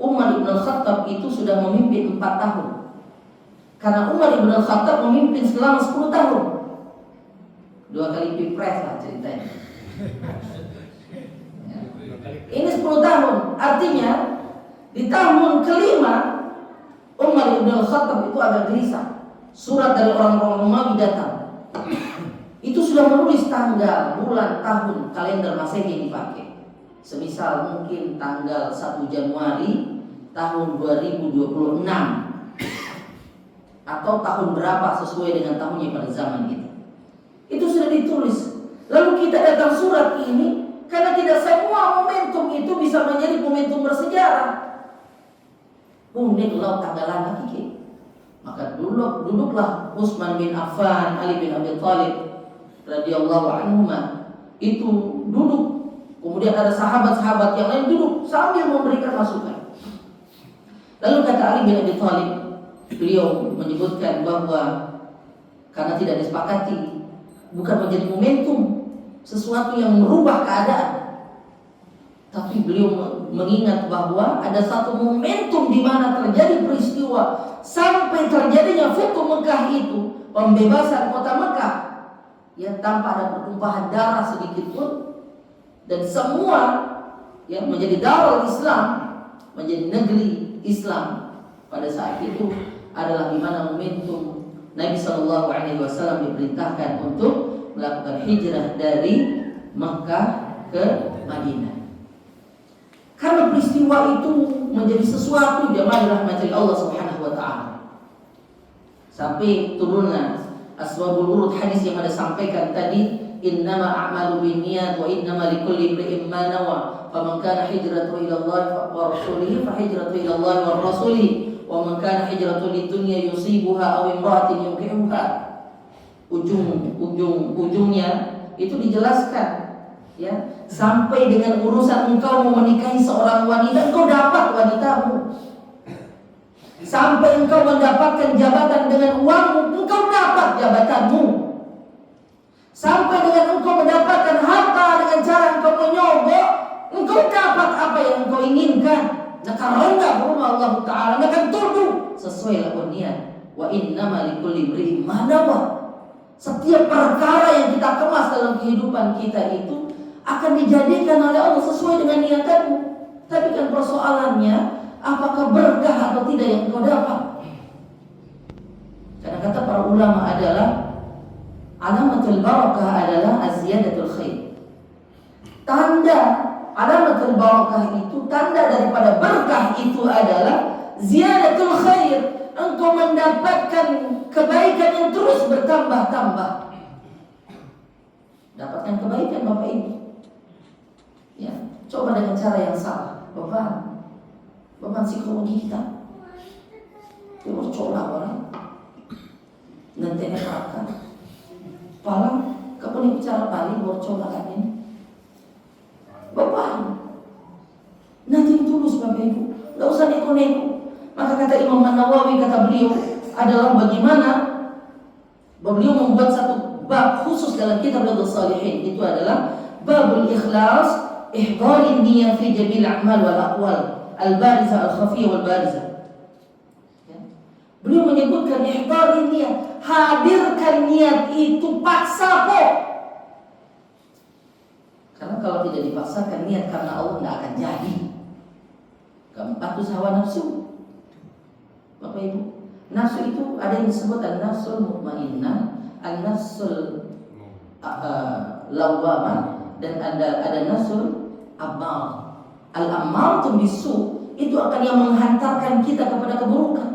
D: Umar ibn Khattab itu sudah memimpin 4 tahun. Karena Umar ibn Khattab memimpin selama 10 tahun. 2 kali pilpres lah ceritanya. Ya. Ini 10 tahun, artinya di tahun kelima Umar ibn Khattab itu agak gelisah. Surat dari orang-orang Romawi datang. Itu sudah menulis tanggal, bulan, tahun, kalender Masehi yang dipakai. Semisal mungkin tanggal 1 Januari tahun 2026 atau tahun berapa sesuai dengan tahunnya pada zaman itu. Itu sudah ditulis. Lalu kita datang surat ini karena tidak semua momentum itu bisa menjadi momentum bersejarah. Unik loh tanggalan hakiki. Maka duduklah Utsman bin Affan, Ali bin Abi Thalib radhiyallahu anhuma itu duduk. Kemudian ada sahabat-sahabat yang lain duduk sambil memberikan masukan. Lalu kata Ali bin Abi Thalib, beliau menyebutkan bahwa karena tidak disepakati, bukan menjadi momentum sesuatu yang merubah keadaan, tapi beliau mengingat bahwa ada satu momentum di mana terjadi peristiwa sampai terjadinya Futuh Mekah itu, pembebasan kota Mekah, ya tanpa ada pertumpahan darah sedikit pun, dan semua yang menjadi darul Islam, menjadi negeri Islam pada saat itu adalah di mana momentum Nabi Shallallahu Alaihi Wasallam diperintahkan untuk melakukan hijrah dari Mekah ke Madinah. Karena peristiwa itu menjadi sesuatu jamaah dirahmati Allah Subhanahu wa taala. Sampai turunlah asbabul wurud hadis yang ada sampaikan tadi, innama a'malu binniyat wa innama likulli imrin ma nawa. Faman kana hijratuhu ila Allah wa rasulihi fa hijratuhu ila Allah wa rasulihi wa man kana hijratuhu lidunya yusibuha aw imra'atin yunkihuha. Ujungnya itu dijelaskan, ya, sampai dengan urusan engkau mau menikahi seorang wanita, engkau dapat wanitamu. Sampai engkau mendapatkan jabatan dengan uangmu, engkau dapat jabatanmu. Sampai dengan engkau mendapatkan harta dengan cara engkau menyogok, engkau dapat apa yang engkau inginkan. Nah, kalau enggak berumah Allah Ta'ala akan tuduh sesuai lakukan niat. Wa innama likulli imrin ma nawa. Setiap perkara yang kita kemas dalam kehidupan kita itu akan dijadikan oleh Allah sesuai dengan niatanmu. Tapi kan persoalannya, apakah berkah atau tidak yang kau dapat? Karena kata para ulama adalah alamatul barakah adalah aziyadatul khair. Tanda alamatul barakah itu, tanda daripada berkah itu adalah ziyadatul khair. Engkau mendapatkan kebaikan yang terus bertambah-tambah. Dapatkan kebaikan Bapak Ibu. Ya, coba dengan cara yang salah. Beban psikologi kita. Terus coba orang. Nanti makan. Palang, kamu bicara paling coba kan ini. Beban. Nanti tulus Bapak Ibu. Gak usah neko-neko. Maka kata Imam An-Nawawi, kata beliau adalah bagaimana beliau membuat satu bab khusus dalam kitab Riyadhus Shalihin. Itu adalah babul ikhlas, ihdarin niyyah fi jamil a'mal wal aqwal al-barizah al-khafiyah wal barizah. Beliau menyebutkan ihdarin niat, hadirkan niat itu, paksa kok. Karena kalau tidak dipaksakan niat karena Allah tidak akan jadi. Keempat itu hawa nafsu. Bapak Ibu, nafsu itu ada yang disebut an-nafsul mutmainnah, an-nafsul lawwamah, dan ada nafsul ammar. Al-ammar bisu itu akan yang menghantarkan kita kepada keburukan.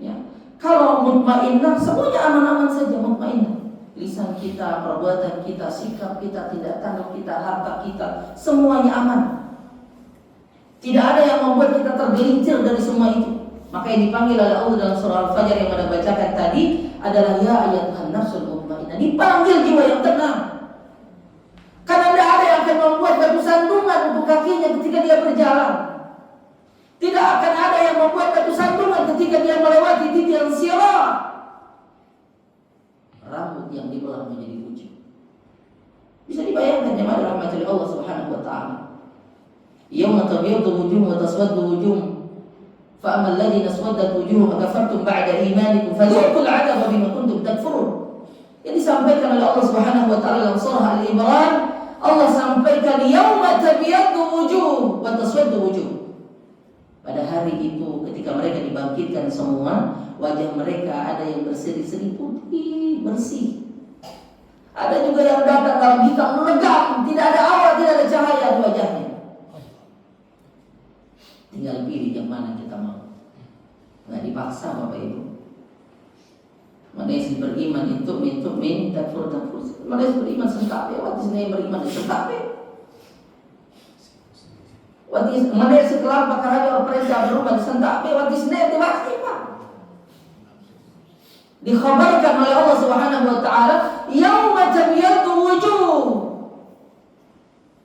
D: Ya. Kalau mutmainnah semuanya aman-aman saja, mutmainnah. Lisan kita, perbuatan kita, sikap kita, tindak tanduk kita, harta kita, semuanya aman. Tidak ada yang membuat kita tergelincir dari semua itu. Maka yang dipanggil oleh Allah dalam surah Al-Fajr yang Anda bacakan tadi adalah ya ayatuhan nafsul mutmainnah. Dipanggil jiwa yang tenang. Karena tidak ada yang akan membuat batu sandungan untuk kakinya ketika dia berjalan. Tidak akan ada yang membuat batu sandungan ketika dia melewati titik yang sirat. Rambut yang dibelah menjadi tujuh. Bisa dibayangkan jemaah rahmatillah Allah Subhanahu wa taala. Yauma tabyaddu wujuhum wa taswaddu wujuhum. Fa ammal ladzina aswaddat wujuhum akafartum ba'da imanikum fadhuqul 'adaba bima kuntum takfurun. Yang disampaikan oleh Allah Subhanahu wa taala dalam surah Al-Imran, Allah sampaikan yauma tabyaddu wujuh wa taswaddu wujuh. Pada hari itu ketika mereka dibangkitkan semua, wajah mereka ada yang berseri-seri putih, bersih. Ada juga yang datang dalam hitam legam, tidak ada awal, tidak ada cahaya di wajahnya. Tinggal pilih yang mana kita mau. Nggak dipaksa Bapak Ibu. Mana yang beriman itu min takfur. Mana yang beriman sentape, waktu yang beriman sentape. Waktu mana yang sekelar pakar orang perintah berubah sentape, waktu yang diwakti Pak. Dikhabarkan oleh Allah Subhanahu wa taala, yauma tabyaddu wujuh.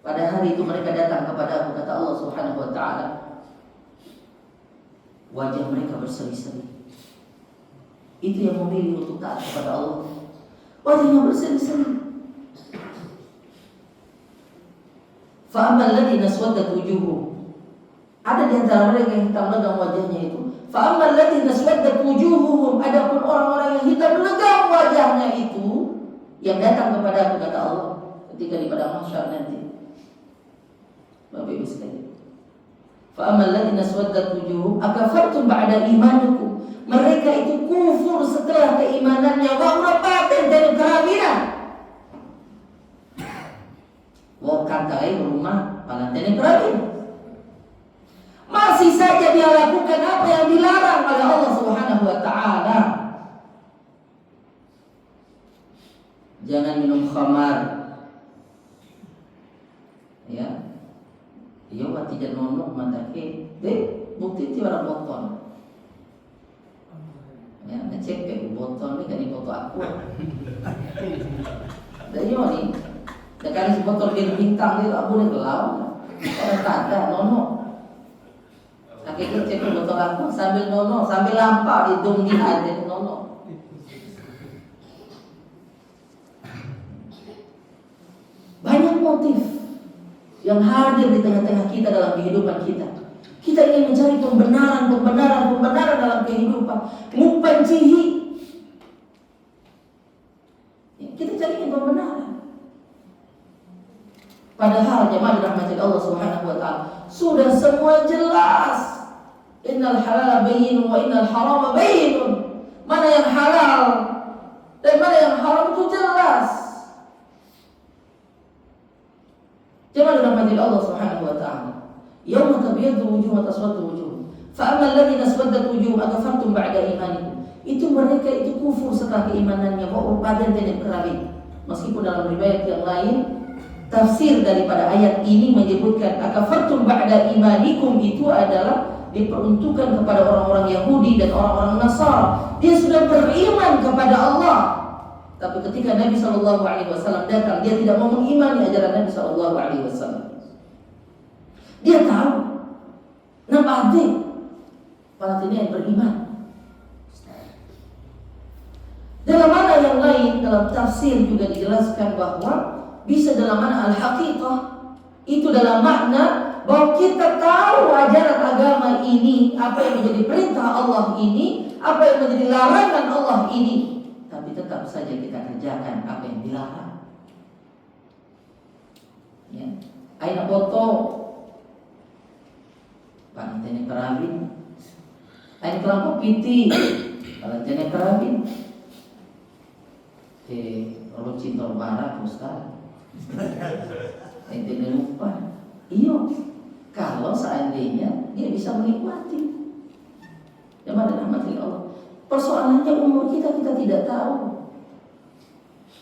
D: Pada hari itu mereka datang kepada aku, kata Allah Subhanahu wa taala. Wajah mereka berseri-seri. Itu yang memilih untuk taat kepada Allah. Wajahnya berseri-seri. Fa ammal ladzina aswaddat wujuhum. Ada di antara mereka yang hitam legam wajahnya itu. Fa ammal ladzina aswaddat wujuhum, adapun orang-orang yang hitam legam wajahnya itu yang datang kepada aku, kata Allah, ketika di padang mahsyar nanti. Bapak Ibu sekalian. Fa ammal ladzina aswaddat wujuhum akafartum ba'da imanikum. Mereka itu kufur setelah keimanannya. Wa urapaten dari kerawinan. Wa kantai rumah palanten kerawinan. Masih saja dia lakukan apa yang dilarang oleh Allah Subhanahu wa taala. Jangan minum khamar. Ya. Iya mah tidak nonok mata ke. Bukti ti orang boton. Ya, ngecek ke boton ni kan di foto aku. Dari ni. Dekat si botol bir bintang dia aku ni gelau. Orang tak nonok. Kakek cek botol aku sambil nonok, sambil lampak di dom di ada nonok. Banyak motif yang hadir di tengah-tengah kita dalam kehidupan kita. Kita ingin mencari pembenaran dalam kehidupan. Mupancihi. Kita cari pembenaran. Padahal jemaah dirahmati Allah Subhanahu wa taala, sudah semua jelas. Innal halala bayyinun wa innal harama bayyinun. Mana yang halal dan mana yang haram itu jelas. Jemaah dirahmati Allah Subhanahu wa taala. Yauma tabyaddu wujuh wa taswaddu wujuh. Fa ammal ladzina aswaddat wujuhum akafartum ba'da imanikum. Itu mereka itu kufur setelah keimanannya, wa urpadan dan kerawi. Meskipun dalam riwayat yang lain tafsir daripada ayat ini menyebutkan akafartum ba'da imanikum itu adalah diperuntukkan kepada orang-orang Yahudi dan orang-orang Nasara. Dia sudah beriman kepada Allah, tapi ketika Nabi SAW datang, dia tidak mau mengimani ajaran Nabi SAW. Dia tahu nampak pada ini yang beriman. Dalam makna yang lain, dalam tafsir juga dijelaskan bahwa bisa dalam makna al-haqiqah, itu dalam makna bahwa kita tahu ajaran agama ini, apa yang menjadi perintah Allah ini, apa yang menjadi larangan Allah ini, tapi tetap saja kita kerjakan apa yang dilarang. Ya, aina foto panitene kerabin, aina kelompok piti, panitene kerabin, cinta barat Ustaz, ente lupa. Iyo, kalau seandainya dia bisa menikmati. Ya pada rahmat Allah. Persoalannya umur kita tidak tahu.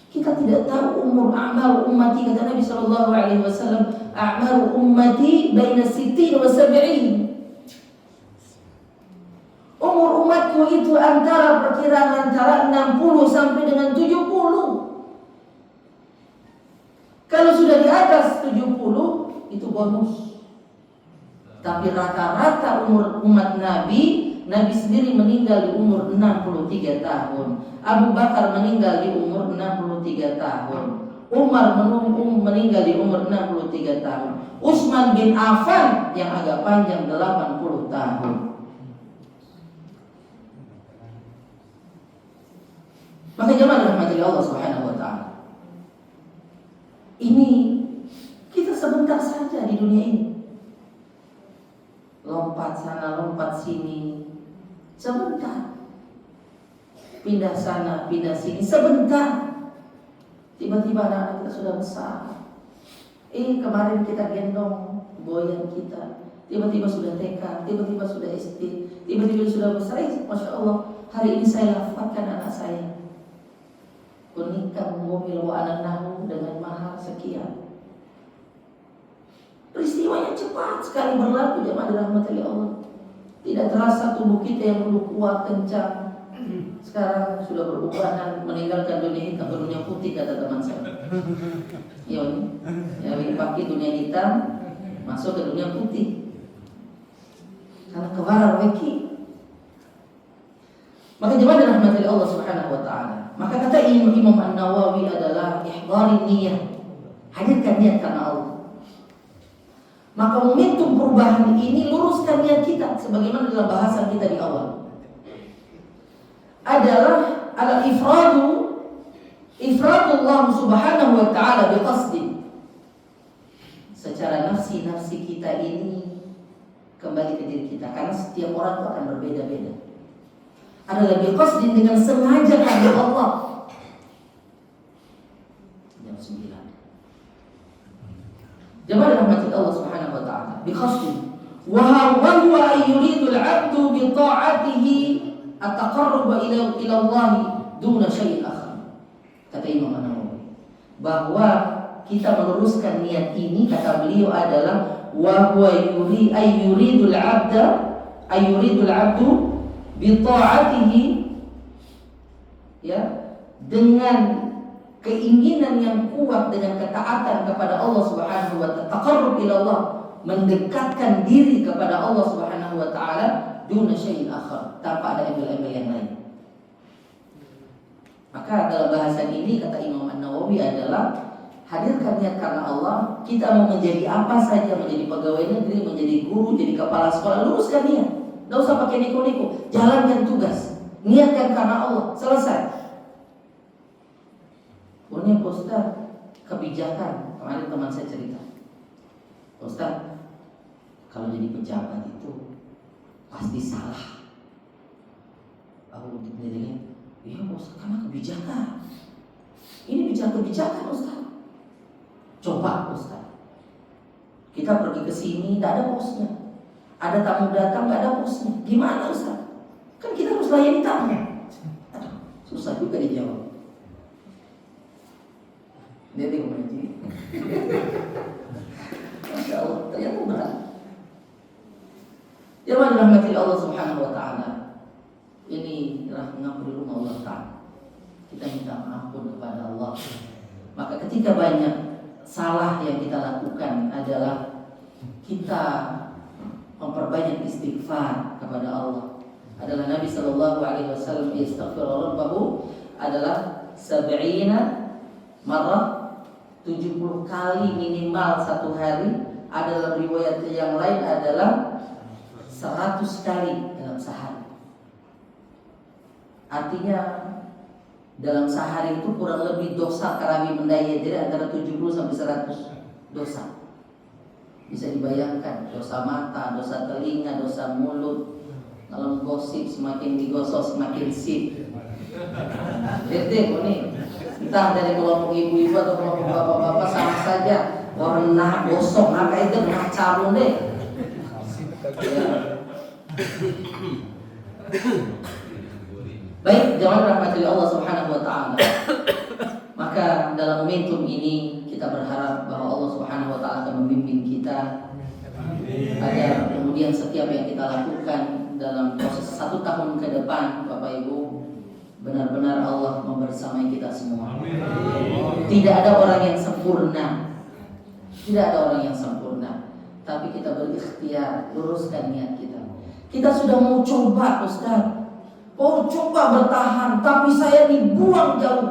D: Kita tidak tahu umur a'maru ummati, kata Nabi sallallahu alaihi wasallam, a'maru ummati baina 60 wa 70. Umur umatku itu perkiraan antara 60 sampai dengan 70. Kalau sudah di atas 70 itu bonus. Tapi rata-rata umur umat Nabi sendiri meninggal di umur 63 tahun. Abu Bakar meninggal di umur 63 tahun. Umar meninggal di umur 63 tahun. Utsman bin Affan yang agak panjang 80 tahun. Maka jemaah dirahmati Allah Subhanahu wa taala. Ini kita sebentar saja di dunia ini. Lompat sana, lompat sini. Sebentar. Pindah sana, pindah sini. Sebentar. Tiba-tiba anak kita sudah besar. Kemarin kita gendong boyan kita. Tiba-tiba sudah TK, tiba-tiba sudah SD, tiba-tiba sudah besar. Masya Allah, hari ini saya lafazkan anak saya. Kunikah mobil wa anak nahu dengan mahal sekian. Peristiwanya cepat sekali berlaku, jemaah dirahmati Allah. Tidak terasa tubuh kita yang dulu kuat kencang, sekarang sudah berubahan meninggalkan dunia hitam ke dunia putih, kata teman saya. Yang pakai dunia hitam masuk ke dunia putih karena kebarar weki. Maka jemaah dirahmati Allah Subhanahu wa taala. Maka kata Imam An-Nawawi adalah ihdharin niyyah. Hadirkan niat karena Allah. Maka momentum perubahan ini luruskan niat kita sebagaimana dalam bahasan kita di awal. Adalah ifradullah Subhanahu wa taala biqasdi. Secara nafsi kita ini kembali ke diri kita, karena setiap orang itu akan berbeda-beda. Adalah biqasdi dengan sengaja karena Allah. Jam 9. Jemaah rahmati Allah Subhanahu wa taala. Biqasdi wa huwa yuridu al-'abdu bi ta'atihi at-taqarrub ila Allah duna syai'in akhar. Kata Imam An-Nawawi bahwa kita meluruskan niat ini, kata beliau adalah wa huwa yuridu al-'abdu bi ta'atihi, ya, dengan keinginan yang kuat, dengan ketaatan kepada Allah Subhanahu wa taala, taqarrub ila Allah, mendekatkan diri kepada Allah Subhanahu wa taala duna syai'in akhar, tanpa ada embel-embel yang lain. Maka dalam bahasan ini kata Imam An-Nawawi adalah hadirkan niat karena Allah. Kita mau menjadi apa saja, menjadi pegawai negeri, menjadi guru, jadi kepala sekolah, luruskan niat. Tidak usah pakai niku-niku, jalankan tugas, niatkan karena Allah, selesai. Punya Ustaz, kebijakan. Kemarin teman saya cerita, Ustaz, kalau jadi pejabat itu pasti salah. Aku menjadikan, iya Ustaz, karena kebijakan. Ini bicara kebijakan Ustaz. Coba Ustaz, kita pergi ke sini, tidak ada bosnya. Ada tamu datang, tidak ada bosnya. Gimana Ustaz? Kan kita harus layani tamu. Aduh, susah juga dijawab. Dia tengok mengaji. Masya Allah, ternyata berat. Jemaah dirahmati Allah Subhanahu wa taala. Ini adalah mengampuni rumah Allah Ta'ala. Kita minta ampun kepada Allah. Maka ketika banyak salah yang kita lakukan adalah kita memperbanyak istighfar kepada Allah. Adalah Nabi sallallahu alaihi wasallam istighfar rabbahu adalah 70 marrah, 70 kali minimal satu hari, Ada dalam riwayat yang lain adalah 100 kali dalam sehari. Artinya dalam sehari itu kurang lebih dosa karawi mendaya jadi antara 70 sampai 100 dosa. Bisa dibayangkan dosa mata, dosa telinga, dosa mulut. Kalau gosip semakin digosok semakin sip. Bete nih. Entah dari kelompok ibu-ibu atau kelompok bapak-bapak sama saja. Warna gosok maka itu macam deh. Ya. Baik, jamaah rahmati Allah Subhanahu wa taala. Maka dalam momentum ini kita berharap bahwa Allah Subhanahu wa taala akan membimbing kita agar kemudian setiap yang kita lakukan dalam proses 1 tahun ke depan, Bapak Ibu, benar-benar Allah membersamai kita semua. Tidak ada orang yang sempurna. Tidak ada orang yang sempurna. Tapi kita berikhtiar, luruskan niat kita. Kita sudah mau coba, Ustaz. Oh, coba bertahan, tapi saya dibuang jauh.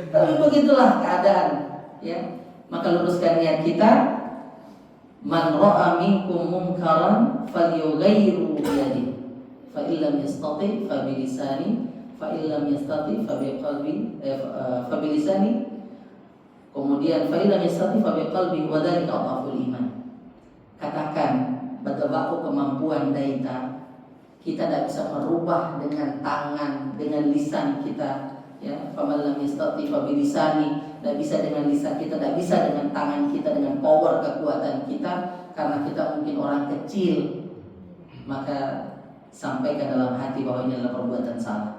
D: Tapi begitulah keadaan, ya. Maka luruskan niat kita. Man ra'a minkum munkaran falyughayyirhu bi yadihi. Fa illam yastati fa bi lisani, fa illam yastati fa bi qalbi, fa bi lisani. Kemudian fa illam yastati fa bi qalbi wa dzalika adhaful iman. Katakan betapa kemampuan daita, kita tidak bisa merubah dengan tangan, dengan lisan kita, ya. Faman lam yastati fa bi lisani, tidak bisa dengan lisan kita, tidak bisa dengan tangan kita, dengan power kekuatan kita, karena kita mungkin orang kecil. Maka sampaikan dalam hati bahwa ini adalah perbuatan salah.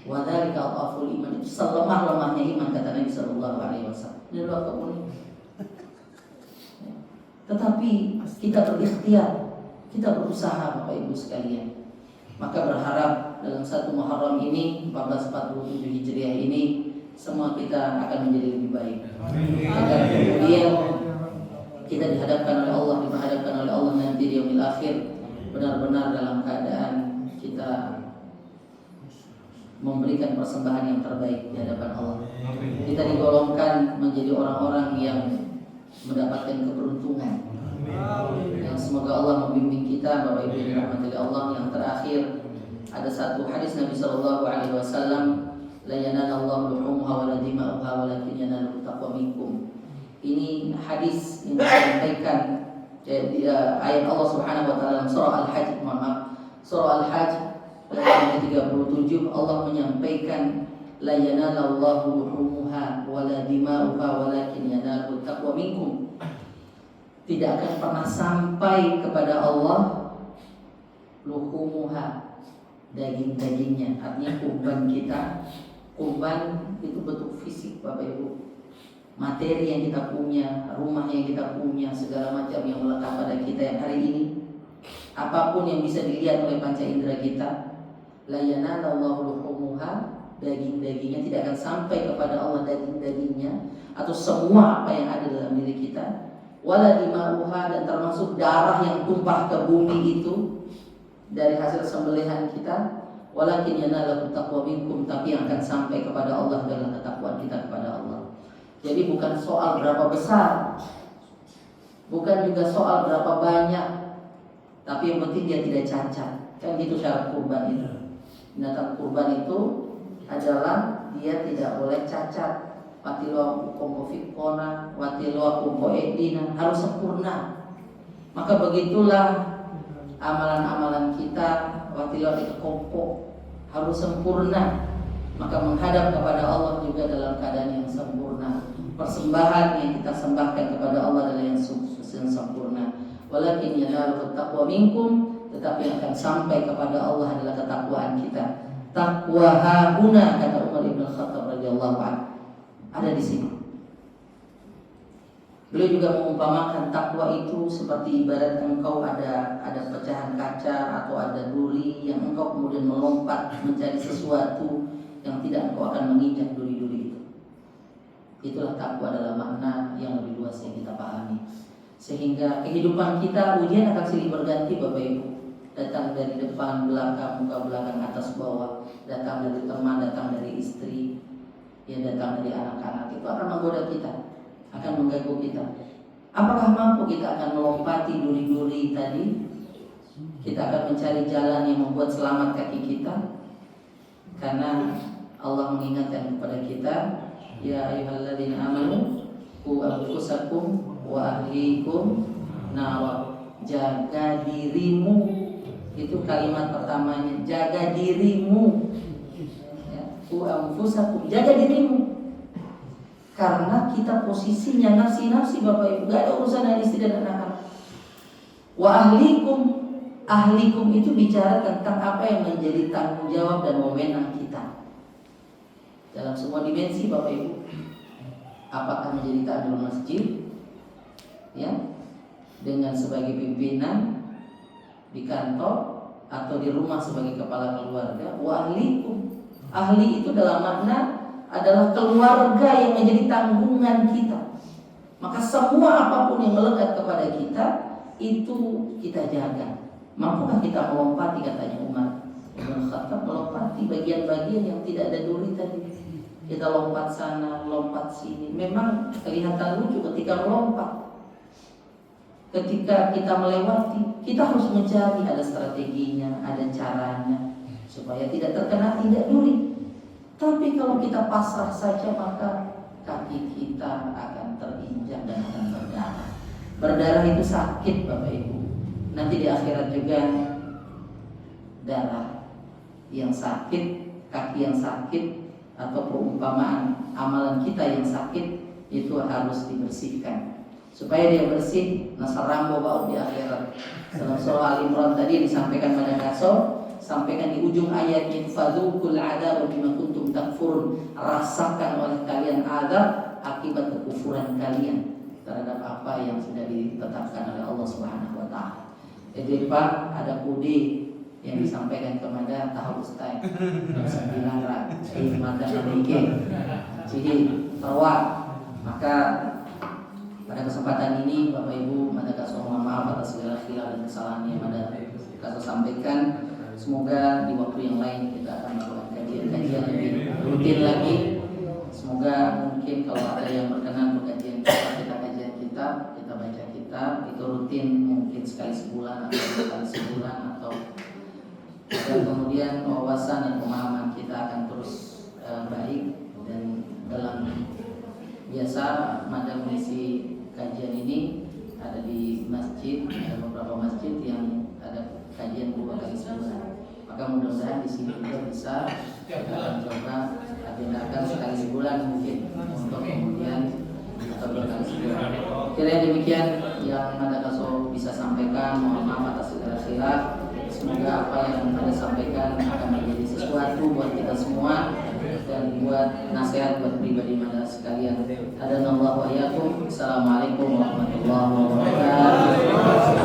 D: Wa dzalika adhaful iman, itu selemah-lemahnya iman, kata Nabi sallallahu alaihi wasallam. Ini adalah kemuliaan. Tetapi kita berikhtiar, kita berusaha, Bapak Ibu sekalian. Maka berharap dalam 1 Muharram ini 1447 Hijriah ini semua kita akan menjadi lebih baik. Agar kemudian kita dihadapkan oleh Allah, dihadapkan oleh Allah nanti di yaumil akhir benar-benar dalam keadaan kita memberikan persembahan yang terbaik di hadapan Allah. Kita digolongkan menjadi orang-orang yang mendapatkan keberuntungan. Yang semoga Allah membimbing kita, Bapak Ibu yang dirahmati Allah. Yang terakhir ada satu hadis Nabi sallallahu alaihi wasallam, la yanalallahu luhumha wa la dima'uha walakin yanaluhu taqwa minkum. Ini hadis yang disampaikan ayat Allah Subhanahu wa taala dalam surah Al-Hajj, surah Al-Hajj ayat ke-37. Allah menyampaikan la yanalallahu luhumha wa la dima'uha walakin yanaluhu taqwa minkum. Tidak akan pernah sampai kepada Allah luhumuha, daging-dagingnya, artinya kurban kita. Kurban itu bentuk fisik, Bapak Ibu, materi yang kita punya, rumah yang kita punya, segala macam yang melekat pada kita yang hari ini. Apapun yang bisa dilihat oleh panca indera kita, la yanalallahu luhumuha, daging-dagingnya tidak akan sampai kepada Allah, daging-dagingnya atau semua apa yang ada dalam diri kita. Wala dima'uha, dan termasuk darah yang tumpah ke bumi itu dari hasil sembelihan kita. Walakin yanalahu taqwa minkum, tapi yang akan sampai kepada Allah adalah ketakwaan kita kepada Allah. Jadi bukan soal berapa besar, bukan juga soal berapa banyak, tapi yang penting dia tidak cacat. Kan gitu syarat kurban itu. Binatang kurban itu adalah dia tidak boleh cacat. Watiloa kumpo fikona, watiloa kumpo edina, harus sempurna. Maka begitulah amalan-amalan kita, watiloa itu kumpo, harus sempurna. Maka menghadap kepada Allah juga dalam keadaan yang sempurna. Persembahan yang kita sembahkan kepada Allah adalah yang sempurna. Walakin yanaluhu taqwa minkum, tetapi yang akan sampai kepada Allah adalah ketakwaan kita. Taqwa hahuna, kata Umar bin Khattab radhiyallahu anhu, ada di sini. Beliau juga mengumpamakan takwa itu seperti ibarat engkau ada pecahan kaca atau ada duri yang engkau kemudian melompat mencari sesuatu yang tidak engkau akan menginjak duri-duri itu. Itulah takwa dalam makna yang lebih luas yang kita pahami. Sehingga kehidupan kita ujian akan silih berganti, Bapak Ibu. Datang dari depan, belakang, muka belakang, atas bawah. Datang dari teman, datang dari istri. yang datang dari anak-anak itu akan menggoda kita, akan mengganggu kita. Apakah mampu kita akan melompati duri-duri tadi? Kita akan mencari jalan yang membuat selamat kaki kita. Karena Allah mengingatkan kepada kita, ya ayyuhalladzina amanu qu anfusakum wa ahlikum nar. Jaga dirimu. Itu kalimat pertamanya, jaga dirimu. Ya, qu anfusakum, jaga dirimu. Karena kita posisinya nafsi-nafsi Bapak Ibu, gak ada urusan dengan istri dan anak-anak. Wa ahlikum itu bicara tentang apa yang menjadi tanggung jawab dan wewenang kita dalam semua dimensi Bapak Ibu. Apakah menjadi takmir masjid, ya, dengan sebagai pimpinan di kantor atau di rumah sebagai kepala keluarga. Wa ahlikum, ahli itu dalam makna adalah keluarga yang menjadi tanggungan kita. Maka semua apapun yang melekat kepada kita itu kita jaga. Mampukah kita melompati, katanya Umar Ibn Khattab, melompati bagian-bagian yang tidak ada duri tadi. Kita lompat sana, lompat sini. Memang kelihatan lucu ketika melompat. Ketika kita melewati, kita harus mencari, ada strateginya, ada caranya supaya tidak terkena tindak duri. Tapi kalau kita pasrah saja, maka kaki kita akan terinjak dan akan berdarah. Berdarah itu sakit Bapak Ibu. Nanti di akhirat juga darah yang sakit, kaki yang sakit, atau perumpamaan amalan kita yang sakit itu harus dibersihkan. Supaya dia bersih, nasar rambo baut di akhirat. Dalam surah Al-Imran tadi disampaikan pada kasor, sampaikan di ujung ayatnya, fadzukul adzab bima kuntum takfurun, rasakan oleh kalian azab akibat kekufuran kalian terhadap apa yang sudah ditetapkan oleh Allah Subhanahu wa taala. Jadi Pak, ada kudi yang disampaikan kepada Tahu Ustaz sembilan mata memikir jadi terwak. Maka pada kesempatan ini Bapak Ibu, mata kasih mohon maaf atas segala khilaf dan kesalahan yang ada kasih sampaikan. Semoga di waktu yang lain kita akan melakukan kajian-kajian lebih rutin lagi. Semoga mungkin kalau ada yang berkenan berkajian kita kajian kita baca kitab itu rutin, mungkin sekali sebulan atau sekali sebulan, atau dan kemudian wawasan dan pemahaman kita akan terus baik. Dan dalam biasa madam mengisi kajian ini ada di masjid, ada beberapa masjid yang ada kajian 2 kali sebulan. Maka mudah-mudahan di sini juga bisa kita akan coba agendakan sekali sebulan mungkin, untuk kemudian atau 2 kali sebulan. Kira-kira demikian yang Mada Kaso bisa sampaikan. Mohon maaf atas segala khilaf. Semoga apa yang Anda sampaikan akan menjadi sesuatu buat kita semua dan buat nasihat buat pribadi Mada sekalian. Hadanallahu wa iyyakum. Assalamualaikum warahmatullahi wabarakatuh.